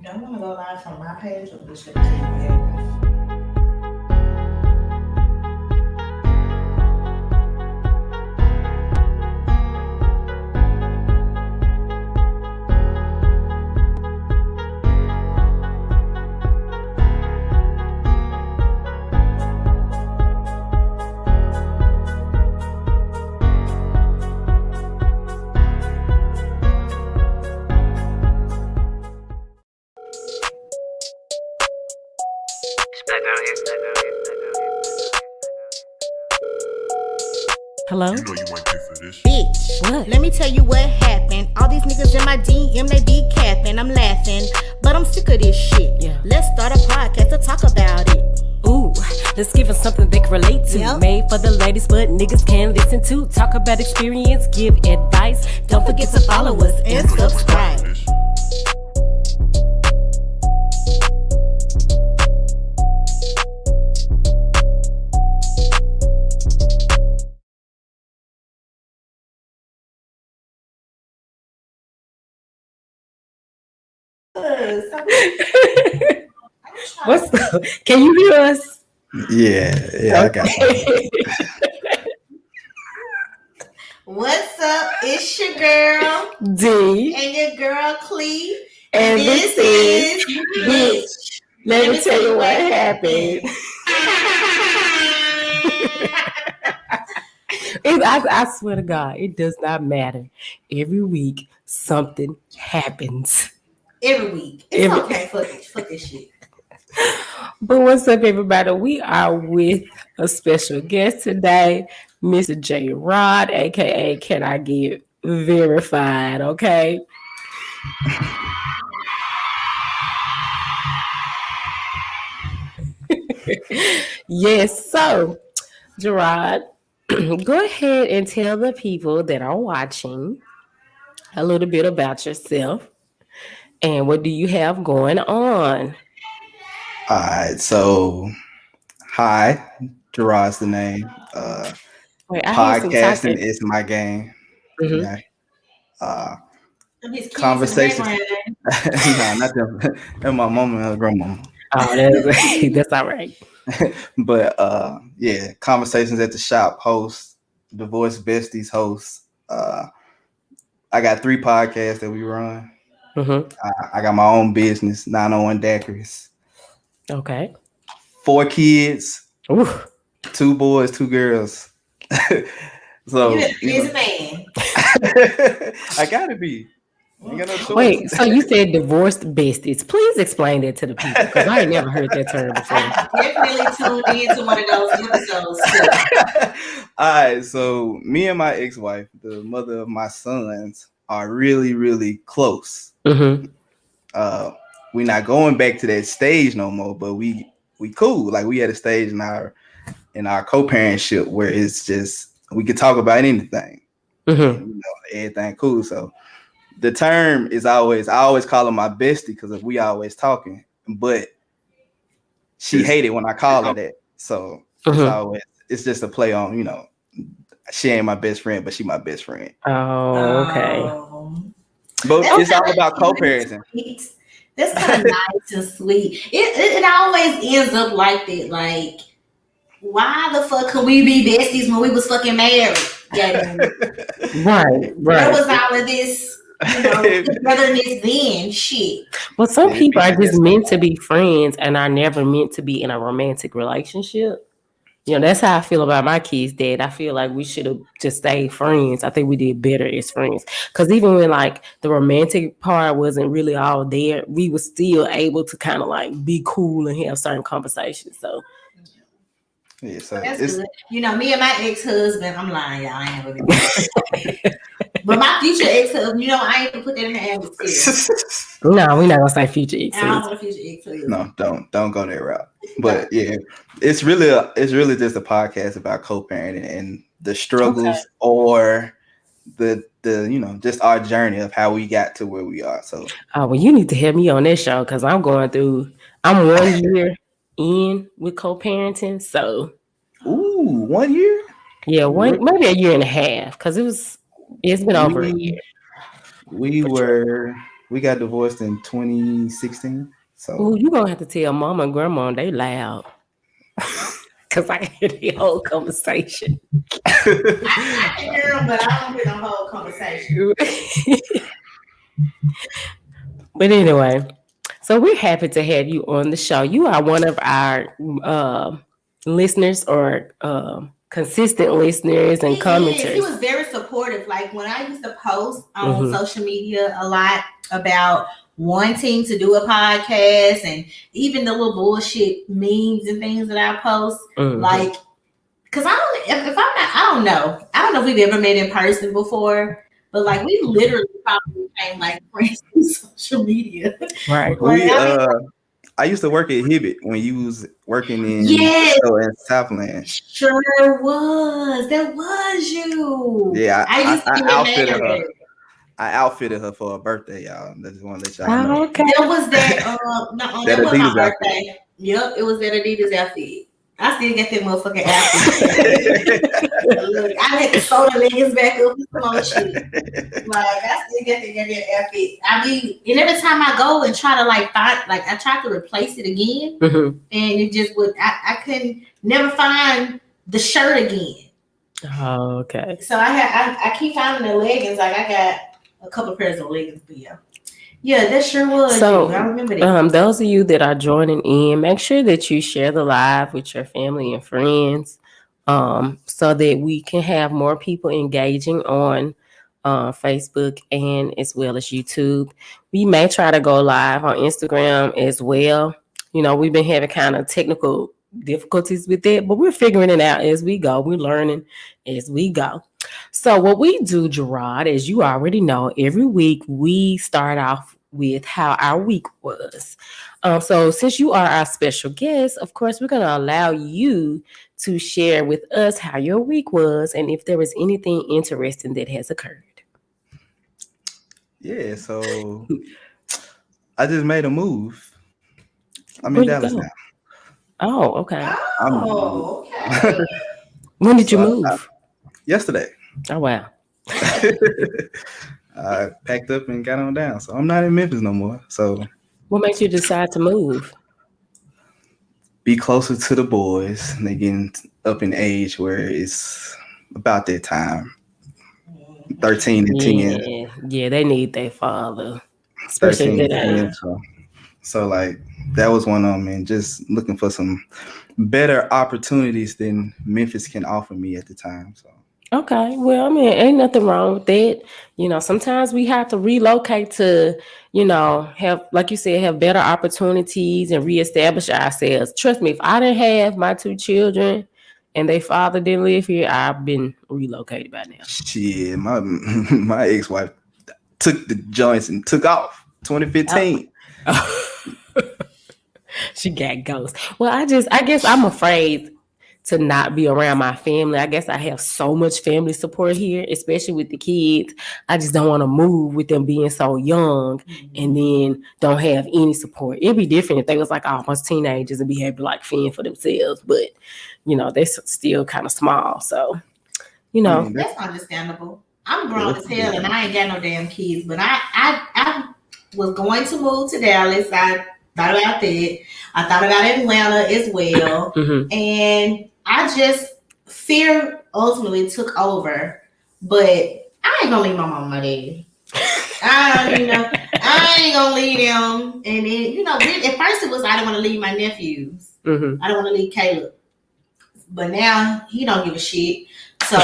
Don't want to go live from my page or just let me tell you what happened. Hello? You know you ain't pay for this. Bitch, What? let me tell you what happened. All these niggas in my DM, they be capping. I'm laughing, but I'm sick of this shit. Yeah. Let's start a podcast to talk about it. Ooh, let's give us something they can relate to. Yep. Made for the ladies, but niggas can listen to. Talk about experience, give advice. Don't forget to follow us and subscribe. This. What's can you hear us? Yeah, I got something. What's up? It's your girl D. and your girl Cle. And this is Bitch. Let me tell you what happened. I swear to God, it does not matter. Every week, something happens. Every week. It's okay. Fuck this shit. But what's up, everybody? We are with a special guest today, Mr. J. Rod, aka Can I Get Verified? Okay. Yes, so Gerard, go ahead and tell the people that are watching a little bit about yourself and what do you have going on? All right, so hi, Gerard's the name. Wait, I hear some Podcasting talking. is my game. Mhm. Yeah. Them his kids Conversations. in the background. Nah, not them. Them my mama and her grandmama. Oh, that's all right. But yeah, conversations at the shop host, divorce besties host. I got 3 podcasts that we run. Mm-hmm. I got my own business, 901 Daiquiris. Okay. 4 kids, Ooh. 2 boys, 2 girls. So You a busy man. I gotta be. Ain't got no choice. Wait, so you said divorced besties. Please explain that to the people because I ain't never heard that term before. Definitely tuned into one of those episodes too. All right, so me and my ex-wife, the mother of my sons, are really, really close. Mm-hmm. We're not going back to that stage no more, but we cool. Like we at a stage in our co-parentship where it's just we could talk about anything. Mm-hmm. And, everything cool. So the term is I always call her my bestie because we always talking, but she hated when I call her that. So it's just a play on, she ain't my best friend, but she my best friend. Oh, okay. But That's it's all kinda about co-parenting. sweet. That's kind of nice and sweet. It always ends up like that. Like, why the fuck could we be besties when we was fucking married? Yeah, Right. Where was all of this, togetherness then? Shit. Well, some people are just meant to be friends and are never meant to be in a romantic relationship. That's how I feel about my kids' dad. I feel like we should have just stayed friends. I think we did better as friends. Because even when like the romantic part wasn't really all there, we were still able to kind of like be cool and have certain conversations. So yeah, so that's good. Me and my ex-husband, I'm lying, y'all. I ain't never been married. But my future ex-husband, I ain't even put that in the atmosphere. No, we're not gonna say future ex. I don't want a future ex-husband. No, don't go that route. But yeah, it's really just a podcast about co-parenting and the struggles or the just our journey of how we got to where we are. So well, you need to help me on this show because I'm 1 year in with co-parenting. So 1 year? Yeah, maybe 1.5 years because it's been over a year. We were We got divorced in 2016. So Oh, you gonna have to tell mama and grandma they loud. Cause I hear the whole conversation. I can hear them, but I don't hear the whole conversation. But anyway, so we're happy to have you on the show. You are one of our listeners or consistent listeners and commenters. He was very supportive. Like when I used to post on social media a lot about wanting to do a podcast and even the little bullshit memes and things that I post, like, because I don't know if we've ever met in person before, but like we literally probably became like friends on social media. Right. I used to work at Hibbett when you was working in Southland. Sure was. That was you. Yeah, I used to be outfitted her. I outfitted her for her birthday, y'all. I just want to let y'all know. Okay. That was that. That was my birthday. Outfit. Yep, it was that Adidas outfit. I still get that motherfucking outfit. Look, I had to sew the leggings back up with some more shit. Like I still get that outfit. I mean, and every time I go and try to like find, like I tried to replace it again, and it just would. I couldn't never find the shirt again. Oh, okay. So I keep finding the leggings. Like I got a couple pairs of leggings, but yeah, that sure was. So, I remember that. Those of you that are joining in, make sure that you share the live with your family and friends, so that we can have more people engaging on Facebook and as well as YouTube. We may try to go live on Instagram as well. You know, we've been having kind of technical difficulties with that, but we're figuring it out as we go. We're learning as we go. So what we do, Gerard, as you already know, every week we start off with how our week was. So since you are our special guest, of course, we're going to allow you to share with us how your week was and if there was anything interesting that has occurred. Yeah, so I just made a move. I'm in Dallas now. Oh, okay. Okay. When did you move? Yesterday. Oh, wow. I packed up and got on down. So I'm not in Memphis no more. So what made you decide to move? Be closer to the boys. They getting up in age where it's about that time. 13 and 10. Yeah, they need their father. Especially 13 and 10. So like that was one of them, and just looking for some better opportunities than Memphis can offer me at the time. So okay, well, I mean, ain't nothing wrong with that. You know, sometimes we have to relocate to, you know, have, like you said, have better opportunities and reestablish ourselves. Trust me, if I didn't have my 2 children and their father didn't live here, I've been relocated by now. Shit, my ex-wife took the joints and took off 2015. Oh. She got ghosts. Well, I guess I'm afraid to not be around my family. I guess I have so much family support here, especially with the kids. I just don't want to move with them being so young and then don't have any support. It'd be different if they was like almost teenagers and be able to like fend for themselves. But, you know, they're still kind of small. So, you know. That's understandable. I'm grown as hell and I ain't got no damn kids. But I was going to move to Dallas. I thought about that. I thought about Atlanta as well. And I just, fear ultimately took over. But I ain't gonna leave my mom and my daddy. I ain't gonna leave them. And then, you know, at first it was I don't want to leave my nephews. I don't want to leave Caleb. But now he don't give a shit. So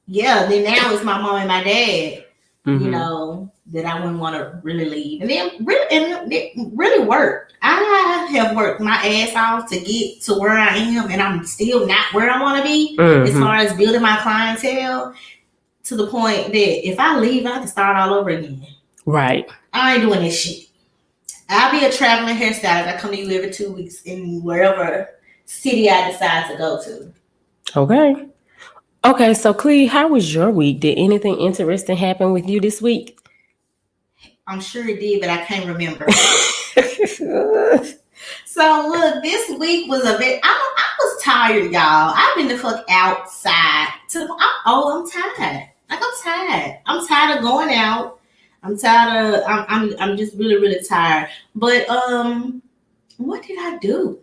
yeah, then now it's my mom and my dad, you know, that I wouldn't want to really leave. And then it really worked. I have worked my ass off to get to where I am, and I'm still not where I want to be as far as building my clientele, to the point that if I leave, I have to start all over again. Right. I ain't doing this shit. I'll be a traveling hairstylist. I come to you every 2 weeks in wherever city I decide to go to. Okay. Okay, so Cle, how was your week? Did anything interesting happen with you this week? I'm sure it did, but I can't remember. So look, this week was a bit. I was tired, y'all. I've been the fuck outside. I'm tired. Like I'm tired. I'm tired of going out. I'm tired of. I'm just really, really tired. But what did I do?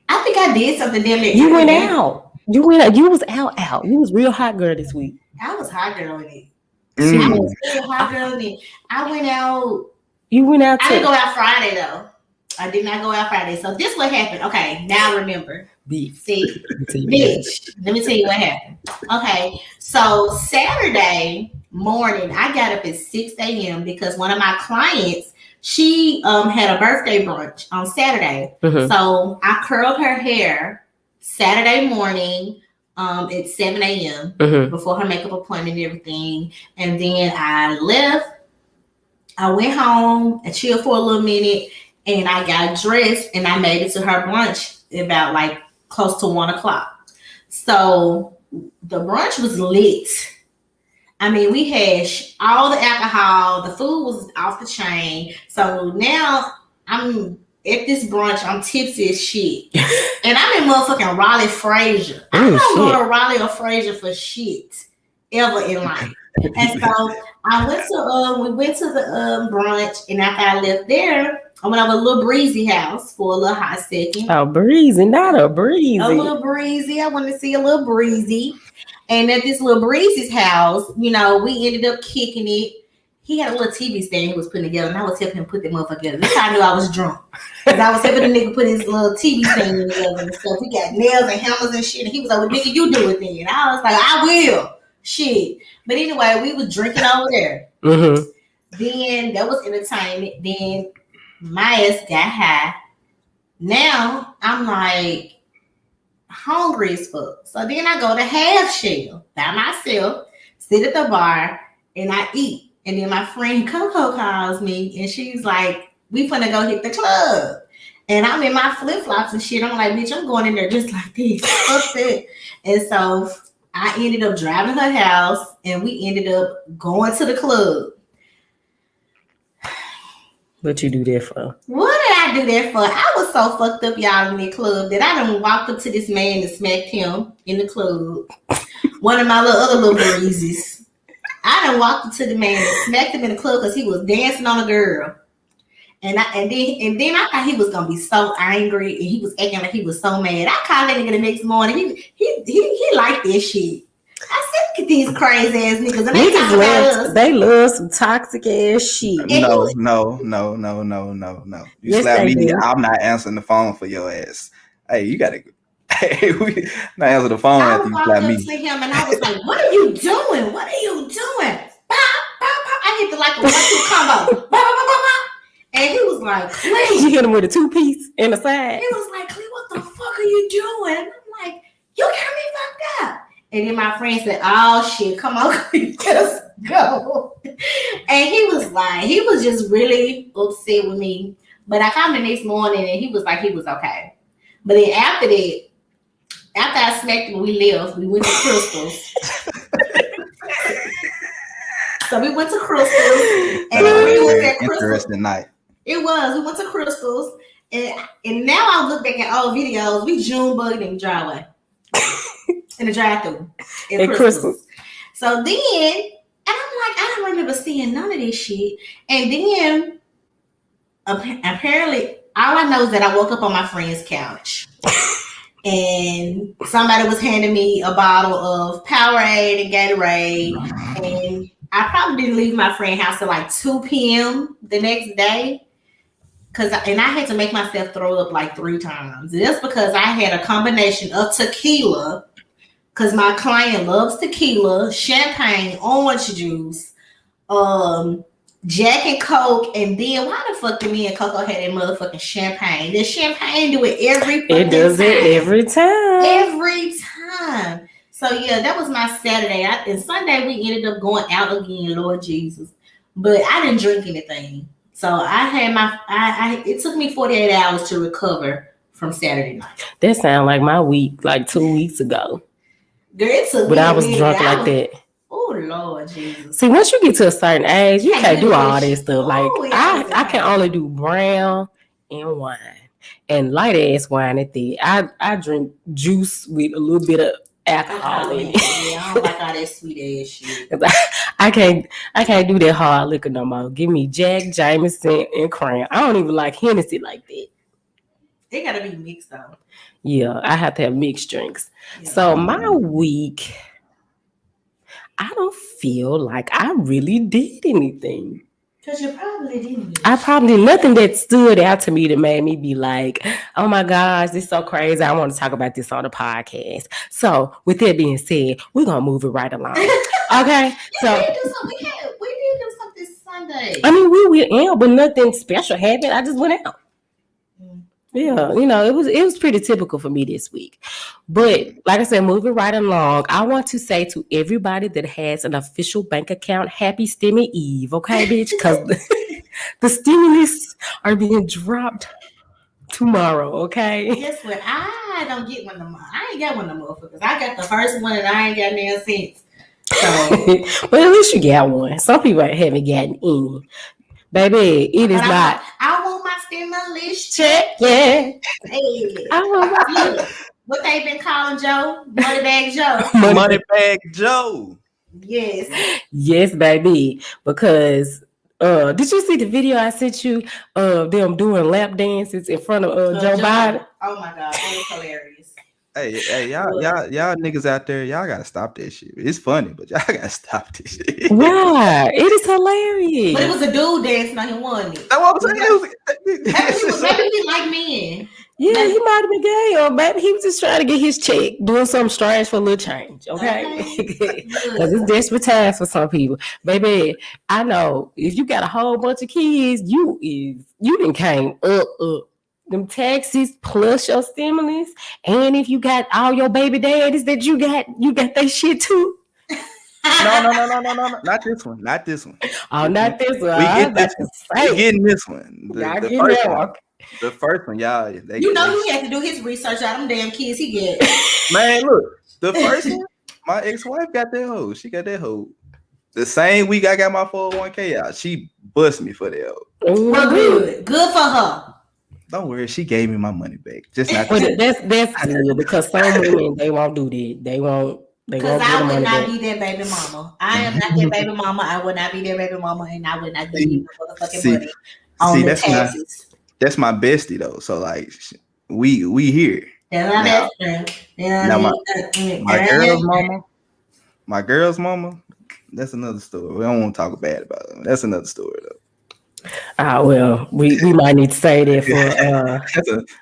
I think I did something damn near. You went out. You went out. You was out. You was real hot girl this week. I was hot girl in it. Mm. I was real hot girl in it. I went out. You went out. I didn't go out Friday though. I did not go out Friday. So this what happened. Okay, now I remember. See, bitch. Let me tell you what happened. Okay, so Saturday morning, I got up at 6 a.m. because one of my clients, she had a birthday brunch on Saturday. Mm-hmm. So I curled her hair Saturday morning at 7 a.m. Mm-hmm. before her makeup appointment and everything. And then I left. I went home and chilled for a little minute, and I got dressed and I made it to her brunch about like close to 1 o'clock. So the brunch was lit. I mean, we had all the alcohol. The food was off the chain. So now I'm at this brunch. I'm tipsy as shit. And I'm in motherfucking Raleigh, Fraser. I don't go to Raleigh or Fraser for shit ever in life. And so I went to we went to the brunch, and after I left there, I went over to a little breezy house for a little hot second. Oh, breezy, not a breezy. A little breezy. I wanted to see a little breezy. And at this little breezy's house, you know, we ended up kicking it. He had a little TV stand he was putting together, and I was helping him put that motherfucker together. That's how I knew I was drunk. Because I was helping the nigga put his little TV stand together and stuff. We got nails and hammers and shit. And he was like, well, nigga, you do it then. And I was like, I will. Shit. But anyway, we was drinking over there. Mm-hmm. Then that was entertainment. Then my ass got high. Now I'm like hungry as fuck. So then I go to Half Shell by myself, sit at the bar, and I eat. And then my friend Coco calls me, and she's like, we finna go hit the club. And I'm in my flip-flops and shit. I'm like, bitch, I'm going in there just like this. Fuck that. And so I ended up driving her house, and we ended up going to the club. What you do that for? What did I do that for? I was so fucked up, y'all, in the club that I done walked up to this man and smacked him in the club. One of my other little breezes. I done walked up to the man and smacked him in the club because he was dancing on a girl. And then I thought he was gonna be so angry, and he was acting like he was so mad. I called that nigga the next morning. He liked this shit. I said, look at these crazy ass niggas. And they love some toxic ass shit. No. You slap me, do. I'm not answering the phone for your ass. Hey, you gotta. Hey, we not answer the phone after you slap me. To him and I was like, "What are you doing? What are you doing?" I hit the like a 1-2 combo. And he was like, Cle. You hit him with a 2-piece in the side. He was like, Cle, what the fuck are you doing? And I'm like, you got me fucked up. And then my friend said, oh shit, come on, just go. And he was just really upset with me. But I called him the next morning and he was like, he was okay. But then after that, after I smacked him, we left. We went to Crystal's. So we went to Crystal's, and we was at Crystal's. Interesting night. It was. We went to Crystal's, and now I look back at old videos. We June bugged in the driveway, in the drive-through at Crystal's. So then, and I'm like, I don't remember seeing none of this shit. And then apparently, all I know is that I woke up on my friend's couch. And somebody was handing me a bottle of Powerade and Gatorade, and I probably didn't leave my friend's house till like 2 p.m. the next day, and I had to make myself throw up like 3 times. That's because I had a combination of tequila, because my client loves tequila, champagne, orange juice, Jack and Coke, and then why the fuck did me and Coco had that motherfucking champagne? The champagne do it every fucking time. It does it every time. Every time. So yeah, that was my Saturday. And Sunday we ended up going out again, Lord Jesus. But I didn't drink anything. So I had it took me 48 hours to recover from Saturday night. That sounds like my week, like 2 weeks ago. Girl, it took but me I was drunk like that. Oh Lord Jesus! See, once you get to a certain age, you can't do all this stuff. Like I can only do brown and wine and light ass wine at that. I drink juice with a little bit of alcohol in it. Yeah, I don't like all that sweet ass shit. I can't do that hard liquor no more. Give me Jack, Jameson, and Crown. I don't even like Hennessy like that. It gotta be mixed though. Yeah, I have to have mixed drinks. Yeah. So my week, I don't feel like I really did anything. Because you probably didn't. I probably nothing that stood out to me that made me be like, oh my gosh, this is so crazy. I want to talk about this on the podcast. So with that being said, we're gonna move it right along. Okay. So we did do something Sunday. I mean, we went out, but nothing special happened. I just went out. Yeah, it was pretty typical for me this week. But like I said, moving right along, I want to say to everybody that has an official bank account, happy Blmtywh, okay, bitch? Because the stimulus are being dropped tomorrow, okay? Guess what? I don't get one of them. I ain't got one of them motherfuckers. I got the first one and I ain't got no sense. So. But at least you got one. Some people haven't gotten any. Baby, it is not. I want my stimulus check. Yeah. Hey. I want my what they been calling Joe? Moneybag Joe. Moneybag Joe. Yes. Yes, baby. Because did you see the video I sent you of them doing lap dances in front of Joe Biden? Oh my God, that was hilarious. Hey, y'all niggas out there, y'all gotta stop that shit. It's funny, but y'all gotta stop this shit. Right, it is hilarious. But it was a dude dancing on him, wasn't it? That's what I'm saying. Maybe he like men. Yeah, he might have been gay, or maybe he was just trying to get his check, doing something strange for a little change, okay? Because it's desperate times for some people. Baby, I know if you got a whole bunch of kids, you done came up. Them taxes plus your stimulus, and if you got all your baby daddies that you got that shit too. No, not this one. Not this one. Oh, not this one. We getting this one. The first one, y'all. He had to do his research on them damn kids he get. Man, look, the first one, my ex-wife got that hoe. She got that hoe. The same week I got my 401k out, she bust me for that hoe. Well, good for her. Don't worry, she gave me my money back. Just not. That's good because some women they won't do that. They won't. Because I would not be their baby mama. I am not their baby mama. I would not be their baby mama, and I would not give you the motherfucking money on the taxes. That's my bestie though. So like, we here. That's my best friend. Now my girl's mama. That's another story. We don't want to talk bad about them. That's another story though. Well, we might need to say that for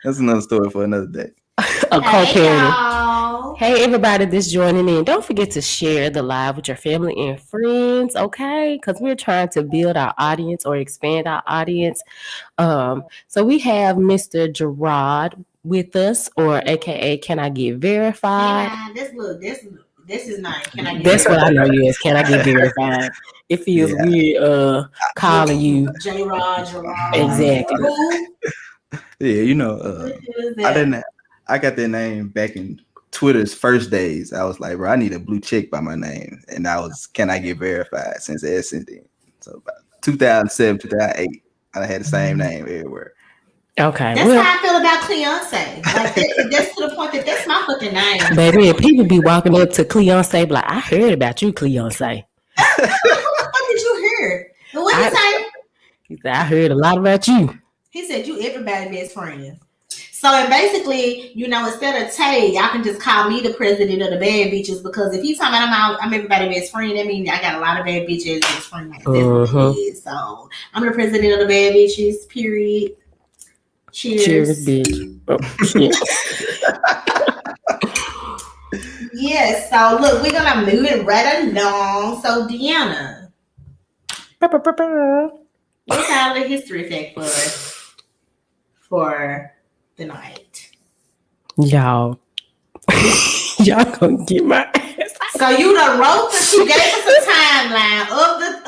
that's another story for another day. A co-parent. Hey everybody that's joining in. Don't forget to share the live with your family and friends, okay? Because we're trying to build our audience or expand our audience. So we have Mr. Gerard with us, or AKA Can I Get Verified? Yeah, this is nice. Can I get That's verified? what I know, yes. Can I get verified? It feels weird calling you Gerard. Exactly. Yeah, I got that name back in Twitter's first days. I was like, bro, I need a blue check by my name. And I was, can I get verified since then? So about 2007, 2008, I had the same name everywhere. Okay. That's how I feel about Cleonce. Like that's to the point that that's my fucking name. Baby, people be walking up to Cleonce like, I heard about you, Cleonce. What the fuck did you hear? What did he say? He said, I heard a lot about you. He said, you everybody's best friend. So basically, instead of Tay, y'all can just call me the president of the bad bitches, because if he's talking about I'm everybody's best friend, that means I got a lot of bad bitches best friends. That's what it is. So I'm the president of the bad bitches, period. Cheers, bitch. Oh, shit. Yes, so look, we're gonna move it right along. So Deanna, what's our history fact for the night? Y'all gonna get my ass. So you done wrote she gave us a timeline of the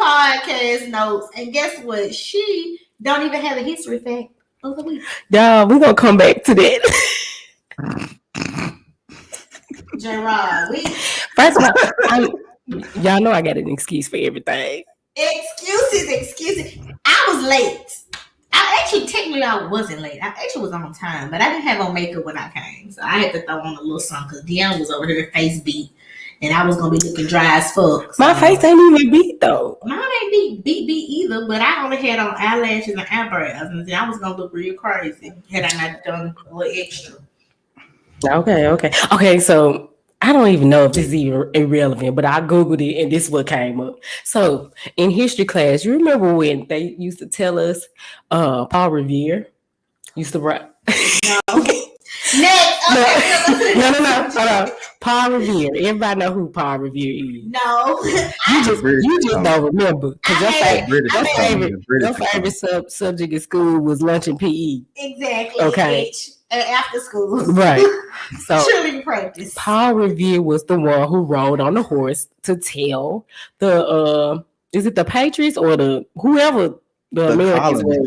podcast notes, and guess what? She don't even have a history fact of the week. Y'all, we're gonna come back to that. Gerard, first of all, y'all know I got an excuse for everything. Excuses. I was late. technically I wasn't late. I actually was on time, but I didn't have on makeup when I came, so I had to throw on a little something because Deanna was over here face beat, and I was gonna be looking dry as fuck. So. My face ain't even beat though. Mine ain't beat either, but I only had on eyelashes and eyebrows, and I was gonna look real crazy had I not done a little extra. Okay. So I don't even know if this is even irrelevant, but I Googled it and this is what came up. So in history class, you remember when they used to tell us Paul Revere used to write? No. Next. Okay. No. Hold on. Paul Revere. Everybody know who Paul Revere is. No. You just don't remember. Because your favorite subject in school was lunch and PE. Exactly. Okay. After school. Right. So cheerleading practice. Paul Revere was the one who rode on the horse to tell the is it the Patriots or the whoever the Americans were,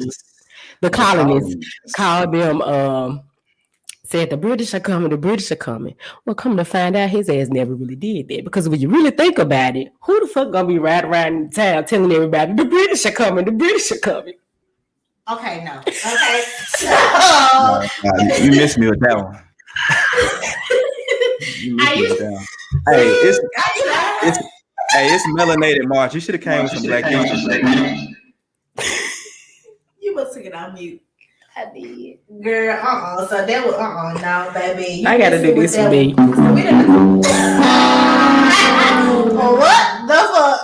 the colonists called them said the British are coming. Well, come to find out his ass never really did that, because when you really think about it, who the fuck gonna be riding around in town telling everybody the British are coming? Okay, no. Okay. So you missed me with that one. You missed me with that one. It's melanated March. You should have came with some black people. You must take it on mute. I did. Girl, so that was no, baby. I gotta do this for me. What the fuck?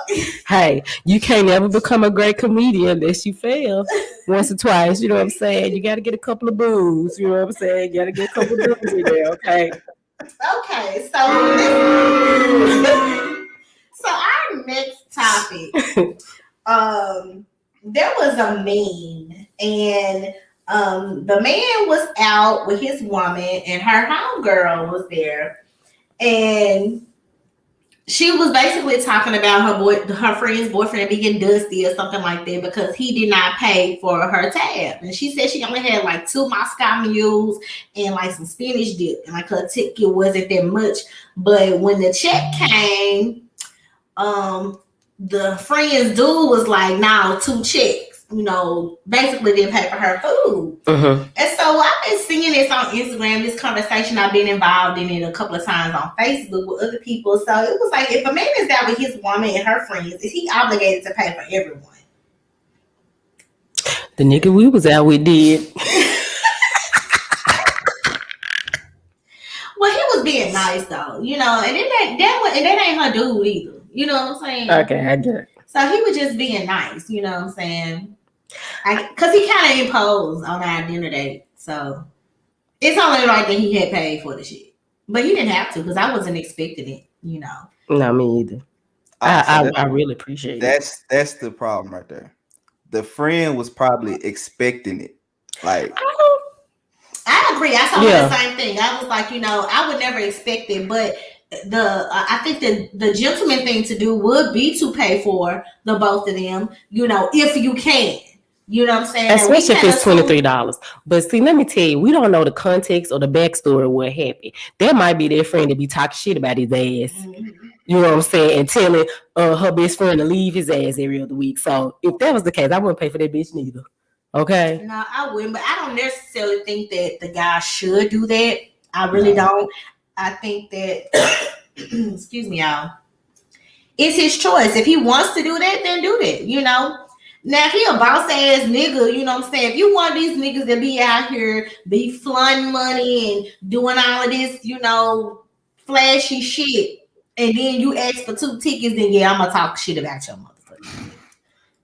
Hey, you can't ever become a great comedian unless you fail once or twice. You know what I'm saying? You gotta get a couple of boos. You know what I'm saying? You gotta get a couple of boos in there, okay? Okay, so our next topic, there was a meme, and the man was out with his woman, and her homegirl was there, and she was basically talking about her friend's boyfriend being dusty or something like that because he did not pay for her tab. And she said she only had like 2 Moscow mules and like some spinach dip, and like her ticket wasn't that much. But when the check came, the friend's dude was like, "No, 2 checks." You know, basically didn't pay for her food. And so I've been seeing this on Instagram, this conversation. I've been involved in it a couple of times on Facebook with other people. So it was like, if a man is out with his woman and her friends, is he obligated to pay for everyone? The nigga we was out with did. Well, he was being nice though, you know, and that ain't her dude either. You know what I'm saying? Okay, I get it. So he was just being nice, you know what I'm saying? Because he kind of imposed on our dinner date. So it's only right that he had paid for the shit. But he didn't have to, because I wasn't expecting it, you know. No, me either. I really appreciate it. That's the problem right there. The friend was probably expecting it. Like, I agree. I saw the same thing. I was like, you know, I would never expect it, but I think the gentleman thing to do would be to pay for the both of them, you know, if you can. You know what I'm saying? Especially if it's $23. But see, let me tell you, we don't know the context or the backstory of what happened. That might be their friend to be talking shit about his ass. Mm-hmm. You know what I'm saying? And telling her best friend to leave his ass every other week. So if that was the case, I wouldn't pay for that bitch neither. Okay? No, I wouldn't. But I don't necessarily think that the guy should do that. I really don't. I think that, excuse me, y'all, it's his choice. If he wants to do that, then do that, you know? Now, if he a boss ass nigga, you know what I'm saying? If you want these niggas to be out here, be flaunting money and doing all of this, you know, flashy shit, and then you ask for 2 tickets, then yeah, I'm gonna talk shit about your motherfucker.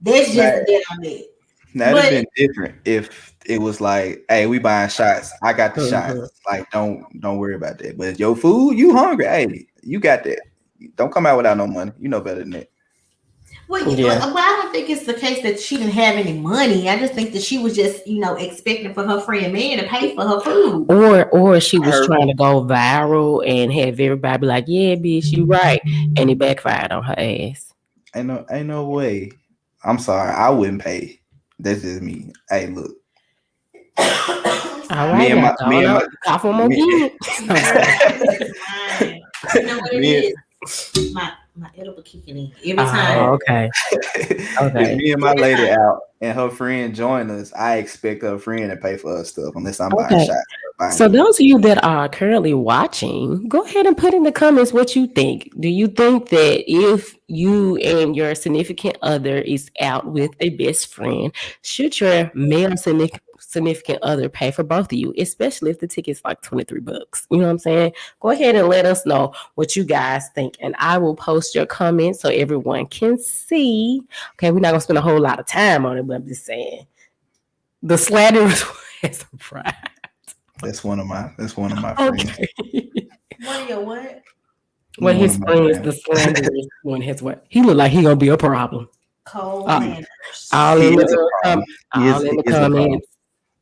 That's just a dead on that. Now, it'd been different if it was like, hey, we buying shots. I got the shots. Like, don't worry about that. But your food, you hungry. Hey, you got that. Don't come out without no money. You know better than that. Well, I don't think it's the case that she didn't have any money. I just think that she was just, you know, expecting for her friend man to pay for her food. Or she was trying to go viral and have everybody be like, yeah, bitch, you right. And it backfired on her ass. Ain't no way. I'm sorry. I wouldn't pay. That's just me. Hey, look. All right, you know what it is? My edible kicking in every time. Okay. Me and my lady out, and her friend join us, I expect her friend to pay for her stuff unless I'm buying shots. So those of you that are currently watching, go ahead and put in the comments what you think. Do you think that if you and your significant other is out with a best friend, should your male significant other pay for both of you, especially if the ticket's like $23? You know what I'm saying? Go ahead and let us know what you guys think, and I will post your comments so everyone can see. Okay, we're not gonna spend a whole lot of time on it, but I'm just saying the slander is a surprise. That's one of my friends. One of your what? When his friends, the slanderous one, has what? He look like he gonna be a problem. Cold all in the comments.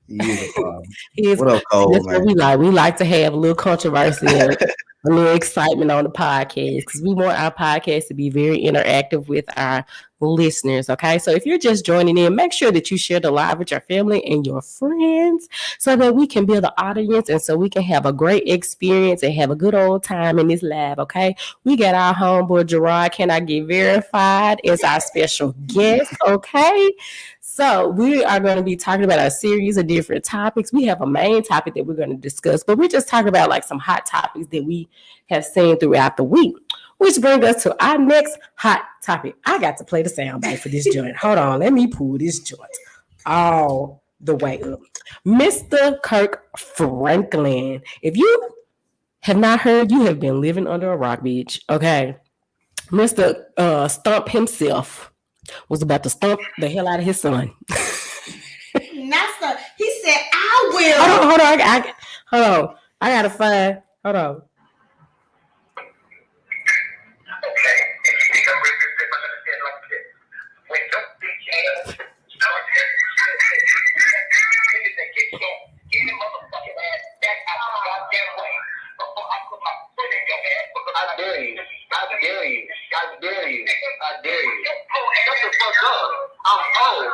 He is a problem. What up, Cole? That's what we like. We like to have a little controversy and a little excitement on the podcast because we want our podcast to be very interactive with our listeners. Okay, so if you're just joining in, make sure that you share the live with your family and your friends so that we can build an audience and so we can have a great experience and have a good old time in this lab. Okay, we got our homeboy Gerard. Can I get verified as our special guest? Okay. So we are going to be talking about a series of different topics. We have a main topic that we're going to discuss, but we're just talking about like some hot topics that we have seen throughout the week, which brings us to our next hot topic. I got to play the soundbite for this joint. Hold on. Let me pull this joint all the way up. Mr. Kirk Franklin. If you have not heard, you have been living under a rock, bitch. Okay. Mr. Stump himself was about to stomp the hell out of his son. Not so. He said, "I will." Hold on. I gotta find. Hold on. I dare you. Shut the fuck up. I'm old.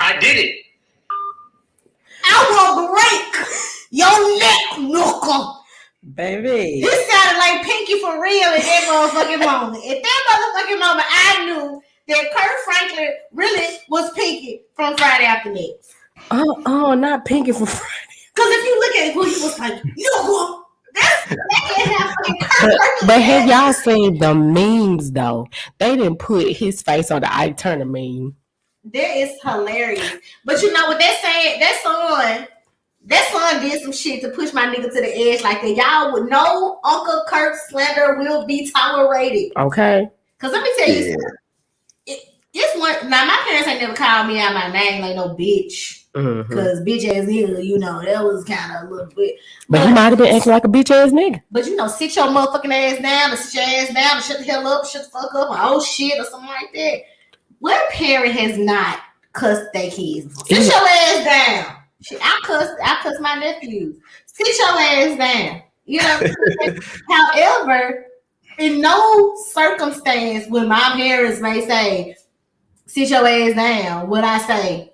I did it. I will break your neck, knuckle. Baby. This sounded like Pinky for real in that motherfucking moment. At that motherfucking moment, I knew that Kirk Franklin really was Pinky from Friday After Next. Oh, not Pinky from Friday. Because if you look at it, he was like, no, that can't have fucking Kirk Franklin. But have y'all seen the memes though? They didn't put his face on the Ike Turner meme. That is hilarious. But you know what they're saying? That son did some shit to push my nigga to the edge like that. Y'all would know Uncle Kirk's slander will be tolerated. Okay. Because let me tell you something. It's one. Now, my parents ain't never called me out my name like no bitch. Because bitch ass nigga, you know, that was kind of a little bit. But he might have been acting like a bitch ass nigga. But you know, sit your motherfucking ass down, and sit your ass down, and shut the hell up, shut the fuck up, or oh shit, or something like that. What parent has not cussed their kids before? Sit your ass down. Shit, I cuss my nephews. Sit your ass down. You know what I'm saying? However, in no circumstance when my parents may say, sit your ass down, would I say,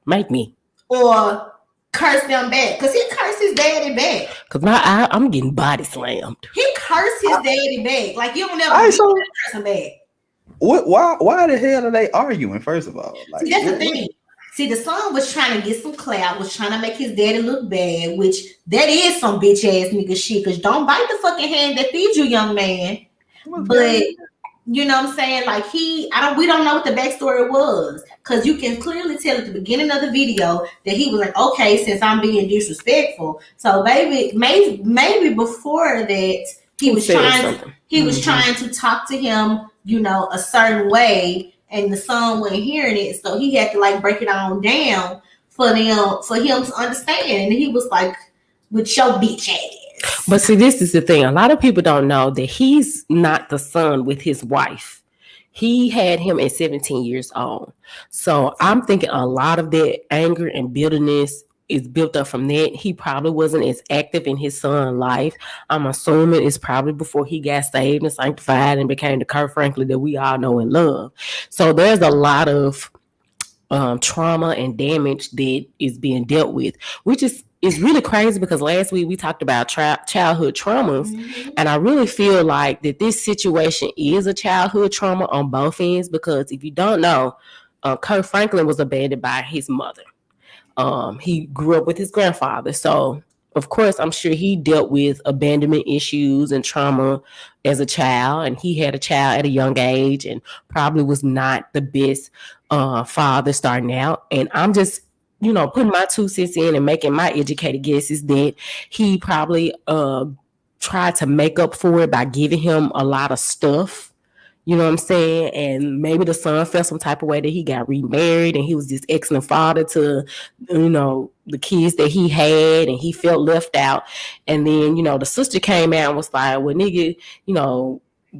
make me. Or curse them back. Because he cursed his daddy back. Because I'm getting body slammed. He cursed his daddy back. Like, you don't never curse him back. Why the hell are they arguing, first of all? Like, see, that's the thing. See, the son was trying to get some clout, was trying to make his daddy look bad, which that is some bitch ass nigga shit. Because don't bite the fucking hand that feeds you, young man. But you know what I'm saying? Like we don't know what the backstory was. Because you can clearly tell at the beginning of the video that he was like, okay, since I'm being disrespectful. So maybe before that, he was trying to talk to him, you know, a certain way, and the son wasn't hearing it. So he had to like break it on down for him to understand. And he was like, with your bitch ass. But see, this is the thing. A lot of people don't know that he's not the son with his wife. He had him at 17 years old. So I'm thinking a lot of that anger and bitterness is built up from that. He probably wasn't as active in his son's life. I'm assuming it's probably before he got saved and sanctified and became the Kirk Franklin that we all know and love. So there's a lot of trauma and damage that is being dealt with, which is it's really crazy because last week we talked about childhood traumas, and I really feel like that this situation is a childhood trauma on both ends, because if you don't know, Kirk Franklin was abandoned by his mother. He grew up with his grandfather, so of course I'm sure he dealt with abandonment issues and trauma as a child, and he had a child at a young age and probably was not the best father starting out. And I'm just putting my 2 cents in and making my educated guesses that he probably tried to make up for it by giving him a lot of stuff. You know what I'm saying? And maybe the son felt some type of way that he got remarried and he was this excellent father to, the kids that he had, and he felt left out. And then, the sister came out and was like, well, nigga,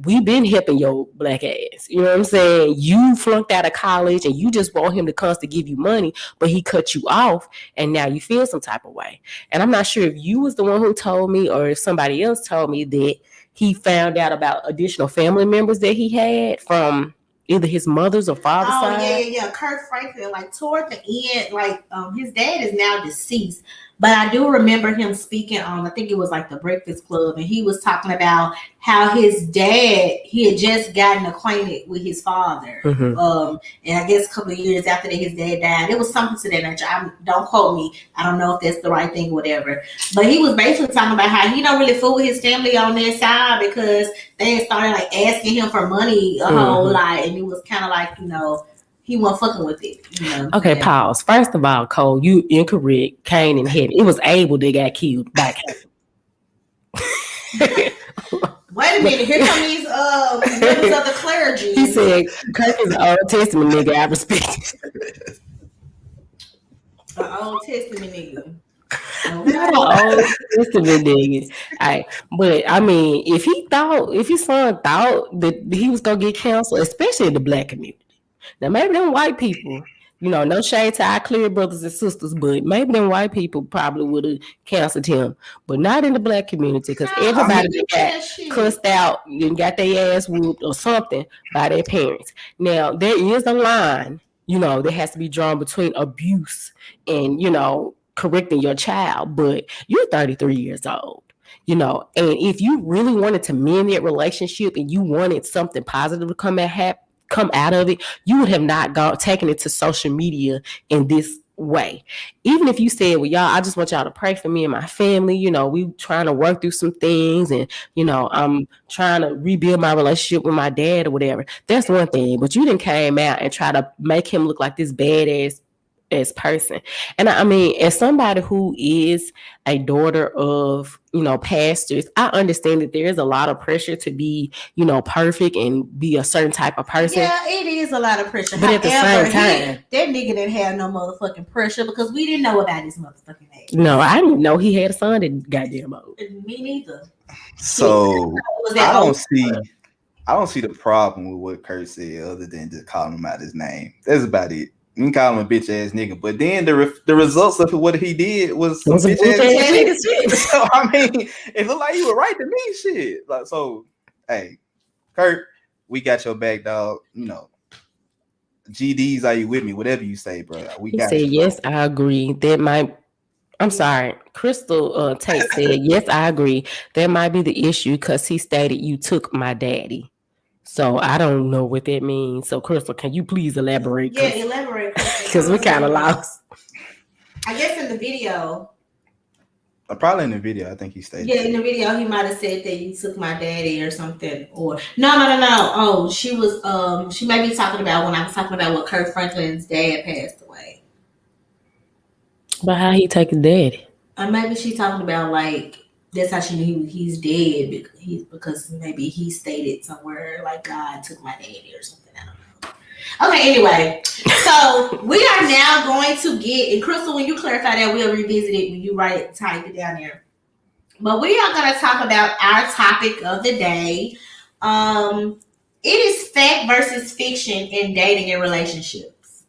we been helping your black ass. You know what I'm saying? You flunked out of college and you just want him to constantly give you money, but he cut you off and now you feel some type of way. And I'm not sure if you was the one who told me or if somebody else told me that he found out about additional family members that he had from either his mother's or father's side. Yeah. Kirk Franklin, like toward the end, like his dad is now deceased, but I do remember him speaking on, I think it was like the Breakfast Club, and he was talking about how his dad, he had just gotten acquainted with his father. And I guess a couple of years after that, his dad died. It was something to that nature. Don't quote me. I don't know if that's the right thing or whatever. But he was basically talking about how he don't really fool with his family on their side because they had started like asking him for money a whole lot, and it was kind of like, he wasn't fucking with it. Okay, pause. First of all, Cole, you incorrect. Cain and Heaven. It was Abel that got killed by Cain. Wait a minute. Here come these members of the clergy. He said, Kirk is an Old Testament nigga. I respect it. An Old Testament nigga. Old Testament nigga. But I mean, if his son thought that he was gonna get canceled, especially in the black community. Now, maybe them white people, no shade to our clear brothers and sisters, but maybe them white people probably would have canceled him, but not in the black community, because everybody got cussed out and got their ass whooped or something by their parents. Now, there is a line, that has to be drawn between abuse and, correcting your child, but you're 33 years old. And if you really wanted to mend that relationship and you wanted something positive to come out of it, you would have not taken it to social media in this way. Even if you said, well, y'all, I just want y'all to pray for me and my family. We trying to work through some things, and I'm trying to rebuild my relationship with my dad or whatever. That's one thing. But you didn't came out and try to make him look like this badass person. And I mean, as somebody who is a daughter of pastors, I understand that there is a lot of pressure to be perfect and be a certain type of person. Yeah, it is a lot of pressure. But at the same time, that nigga didn't have no motherfucking pressure because we didn't know about his motherfucking age. No, I didn't know he had a son that goddamn old. Me neither. So I don't see the problem with what Kurt said other than just calling him out his name. That's about it. You can call him a bitch ass nigga, but then the results of what he did was some bitch ass nigga shit. So I mean, it looked like you were right to me, shit. Like, so, hey, Kurt, we got your back, dog. GDs, are you with me? Whatever you say, bro. He said, yes, I agree. I'm sorry. Crystal Tate said, yes, I agree. That might be the issue because he stated you took my daddy. So I don't know what that means. So Crystal, can you please elaborate? Yeah, elaborate. Because we're kind of lost. I guess in the video. Probably in the video, I think he stated. Yeah, in the video, he might have said that you took my daddy or something. Or no. Oh, she was. She may be talking about when I was talking about what Kirk Franklin's dad passed away. But how he take his daddy? Maybe she talking about like. That's how she knew he's dead because maybe he stated somewhere like God took my daddy or something. I don't know. Okay, anyway. So we are now going to get, and Crystal, when you clarify that, we'll revisit it when you type it down there. But we are going to talk about our topic of the day. It is fact versus fiction in dating and relationships.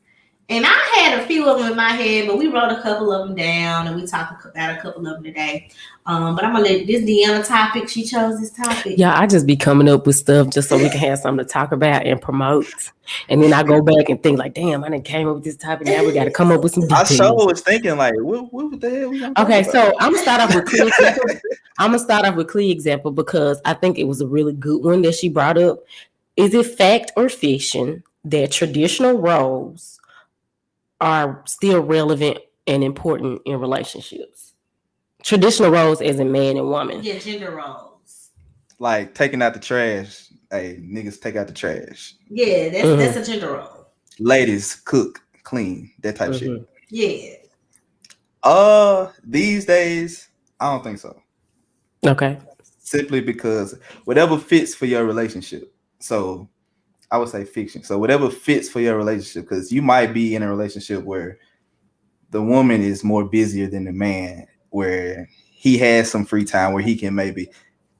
And I had a few of them in my head, but we wrote a couple of them down and we talked about a couple of them today. But I'm gonna let this Deanna topic. She chose this topic. Yeah, I just be coming up with stuff just so we can have something to talk about and promote. And then I go back and think like, damn, I done came up with this topic. Now we got to come up with some I details. sure was thinking like, what the hell we gonna talk about? So I'm gonna start off with Clee's example. I'm gonna start off with Clee's example because I think it was a really good one that she brought up. Is it fact or fiction that traditional roles are still relevant and important in relationships? Traditional roles as in man and woman. Yeah, gender roles. Like taking out the trash. Hey, niggas take out the trash. Yeah, that's a gender role. Ladies cook, clean, that type of shit. Yeah. These days, I don't think so. Okay. Simply because whatever fits for your relationship. So I would say fiction. So whatever fits for your relationship, because you might be in a relationship where the woman is more busier than the man, where he has some free time where he can maybe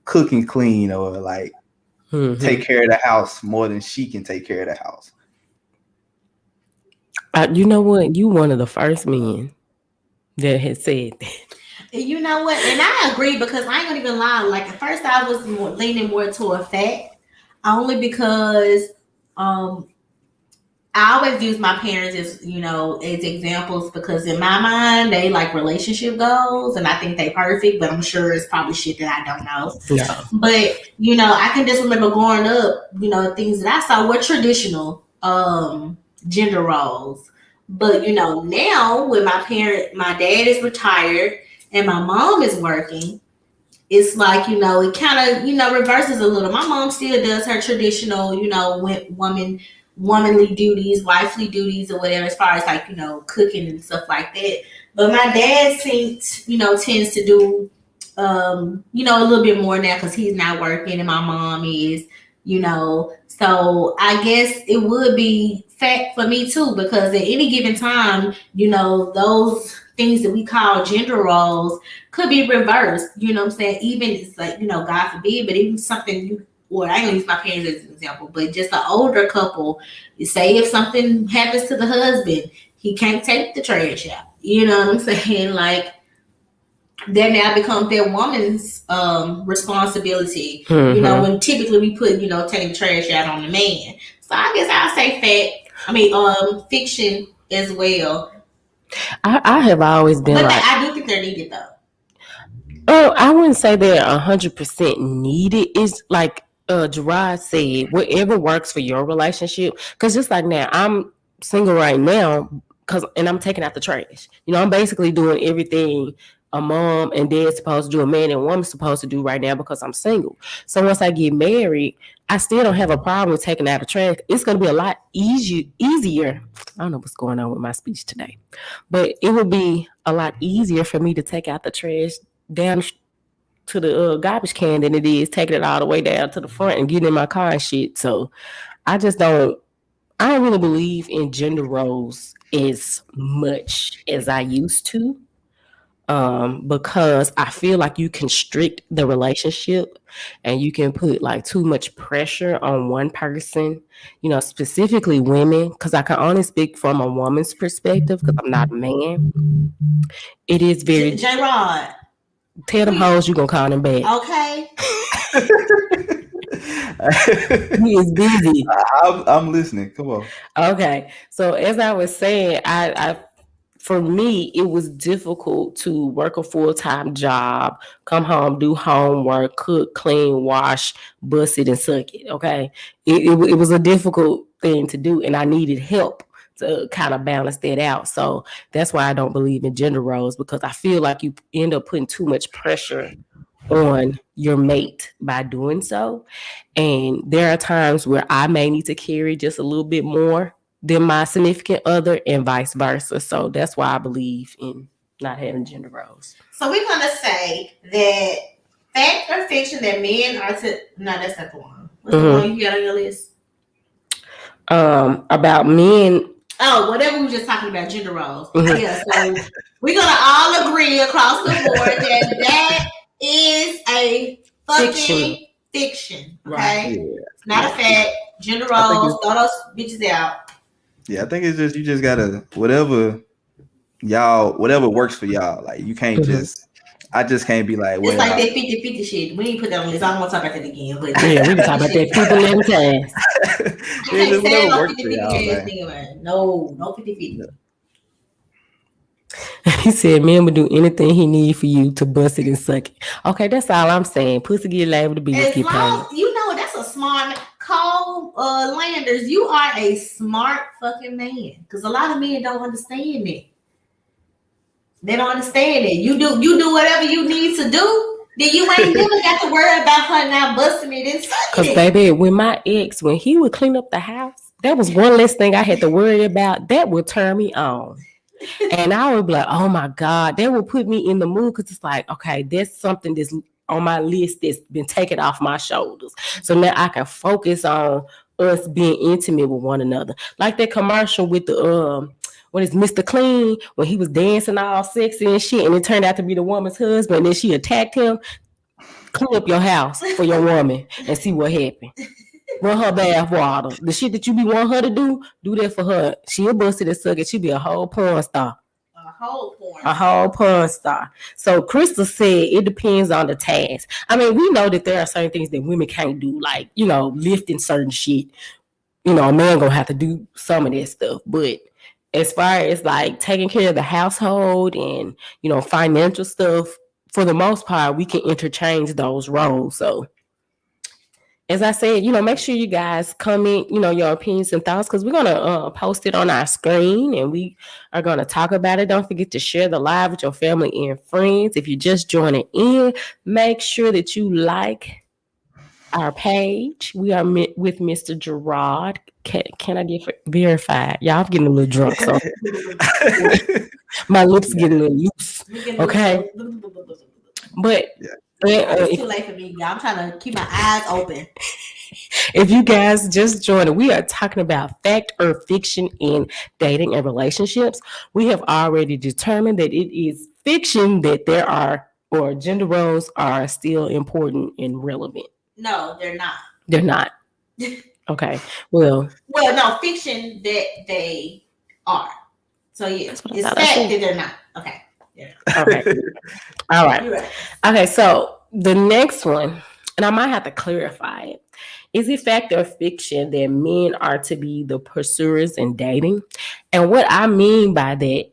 cook and clean or like take care of the house more than she can take care of the house. You know what? You one of the first men that had said that. You know what? And I agree because I ain't gonna even lie. Like at first I was leaning more toward fact, only because I always use my parents as, as examples because in my mind they like relationship goals and I think they perfect, but I'm sure it's probably shit that I don't know. No. But I can just remember growing up, things that I saw were traditional gender roles. But now with my dad is retired and my mom is working, it's like, it kind of, reverses a little. My mom still does her traditional, womanly duties, wifely duties or whatever, as far as like, cooking and stuff like that. But my dad tends to do, a little bit more now because he's not working and my mom is, so I guess it would be fact for me too, because at any given time, those things that we call gender roles could be reversed, what I'm saying? Even it's like, God forbid, but even something I ain't gonna use my parents as an example, but just an older couple, say if something happens to the husband, he can't take the trash out. You know what I'm saying? Like that now becomes their woman's responsibility. When typically we put, taking the trash out on the man. So I guess I'll say fiction as well. I have always been but I do think they're needed though. Oh, I wouldn't say they're 100% needed. It's like Gerard said, whatever works for your relationship. Because just like now, I'm single right now and I'm taking out the trash. I'm basically doing everything a mom and dad's supposed to do, a man and woman's supposed to do right now because I'm single. So once I get married, I still don't have a problem with taking out the trash. It's going to be a lot easier. I don't know what's going on with my speech today, but it would be a lot easier for me to take out the trash down to the garbage can than it is taking it all the way down to the front and getting in my car and shit. So I don't really believe in gender roles as much as I used to, because I feel like you constrict the relationship and you can put like too much pressure on one person, specifically women, because I can only speak from a woman's perspective because I'm not a man. It is very J-Rod. Tell them hoes you gonna call them back. Okay. He is busy. I'm listening. Come on. Okay. So as I was saying, I for me, it was difficult to work a full-time job, come home, do homework, cook, clean, wash, bust it, and suck it. Okay. It was a difficult thing to do, and I needed help to kind of balance that out. So that's why I don't believe in gender roles, because I feel like you end up putting too much pressure on your mate by doing so. And there are times where I may need to carry just a little bit more than my significant other and vice versa. So that's why I believe in not having gender roles. So we're going to say that fact or fiction that men are no, that's not the one. What's the one you got on your list? About men. Oh, whatever we were just talking about, gender roles. Yeah, so we're going to all agree across the board that is a fucking fiction. Okay? Right. It's not a fact. Gender roles, throw those bitches out. Yeah, I think it's just you just gotta whatever works for y'all. Like you can't just. I just can't be like, it's like that 50-50 shit. We ain't put that on the list. I don't want to talk about that again. But yeah, we can talk about that 50 times. I can't stand no 50-50 ass nigga, man. No 50-50. He said, "Man would do anything he need for you to bust it and suck it." Okay, that's all I'm saying. Pussy get labeled to be As get long paid. you know that's a smart Cole Landers. You are a smart fucking man. Because a lot of men don't understand it. They don't understand it. You do whatever you need to do. Then you ain't never got to worry about her now busting it and sucking Because, it. baby, when my ex, when he would clean up the house, that was one less thing I had to worry about. That would turn me on. And I would be like, oh, my God. That would put me in the mood because it's like, okay, there's something that's on my list that's been taken off my shoulders. So now I can focus on us being intimate with one another. Like that commercial with the what is Mr. Clean when he was dancing all sexy and shit, and it turned out to be the woman's husband, and then she attacked him. Clean up your house for your woman and see what happened. Run her bath water. The shit that you be wanting her to do that for her. She'll bust it and suck it. She'll be a whole porn star. A whole porn star. So Crystal said it depends on the task. I mean, we know that there are certain things that women can't do, like, lifting certain shit. A man gonna have to do some of that stuff. But as far as like taking care of the household and, financial stuff, for the most part, we can interchange those roles. So as I said, make sure you guys comment, your opinions and thoughts, because we're going to post it on our screen and we are going to talk about it. Don't forget to share the live with your family and friends. If you're just joining in, make sure that you like our page. We are with Mr. Gerard. Can I get verified? Y'all, I'm getting a little drunk, so my lips getting a little loose. Okay. But it's too late for me, y'all. I'm trying to keep my eyes open. If you guys just joined, we are talking about fact or fiction in dating and relationships. We have already determined that it is fiction that there are, or gender roles are still important and relevant. No, they're not. They're not. Okay. Well, no, fiction that they are. So yeah, it's fact that they're not. Okay. Yeah. Okay. All right. Right. Okay, so the next one, and I might have to clarify it. Is it fact or fiction that men are to be the pursuers in dating? And what I mean by that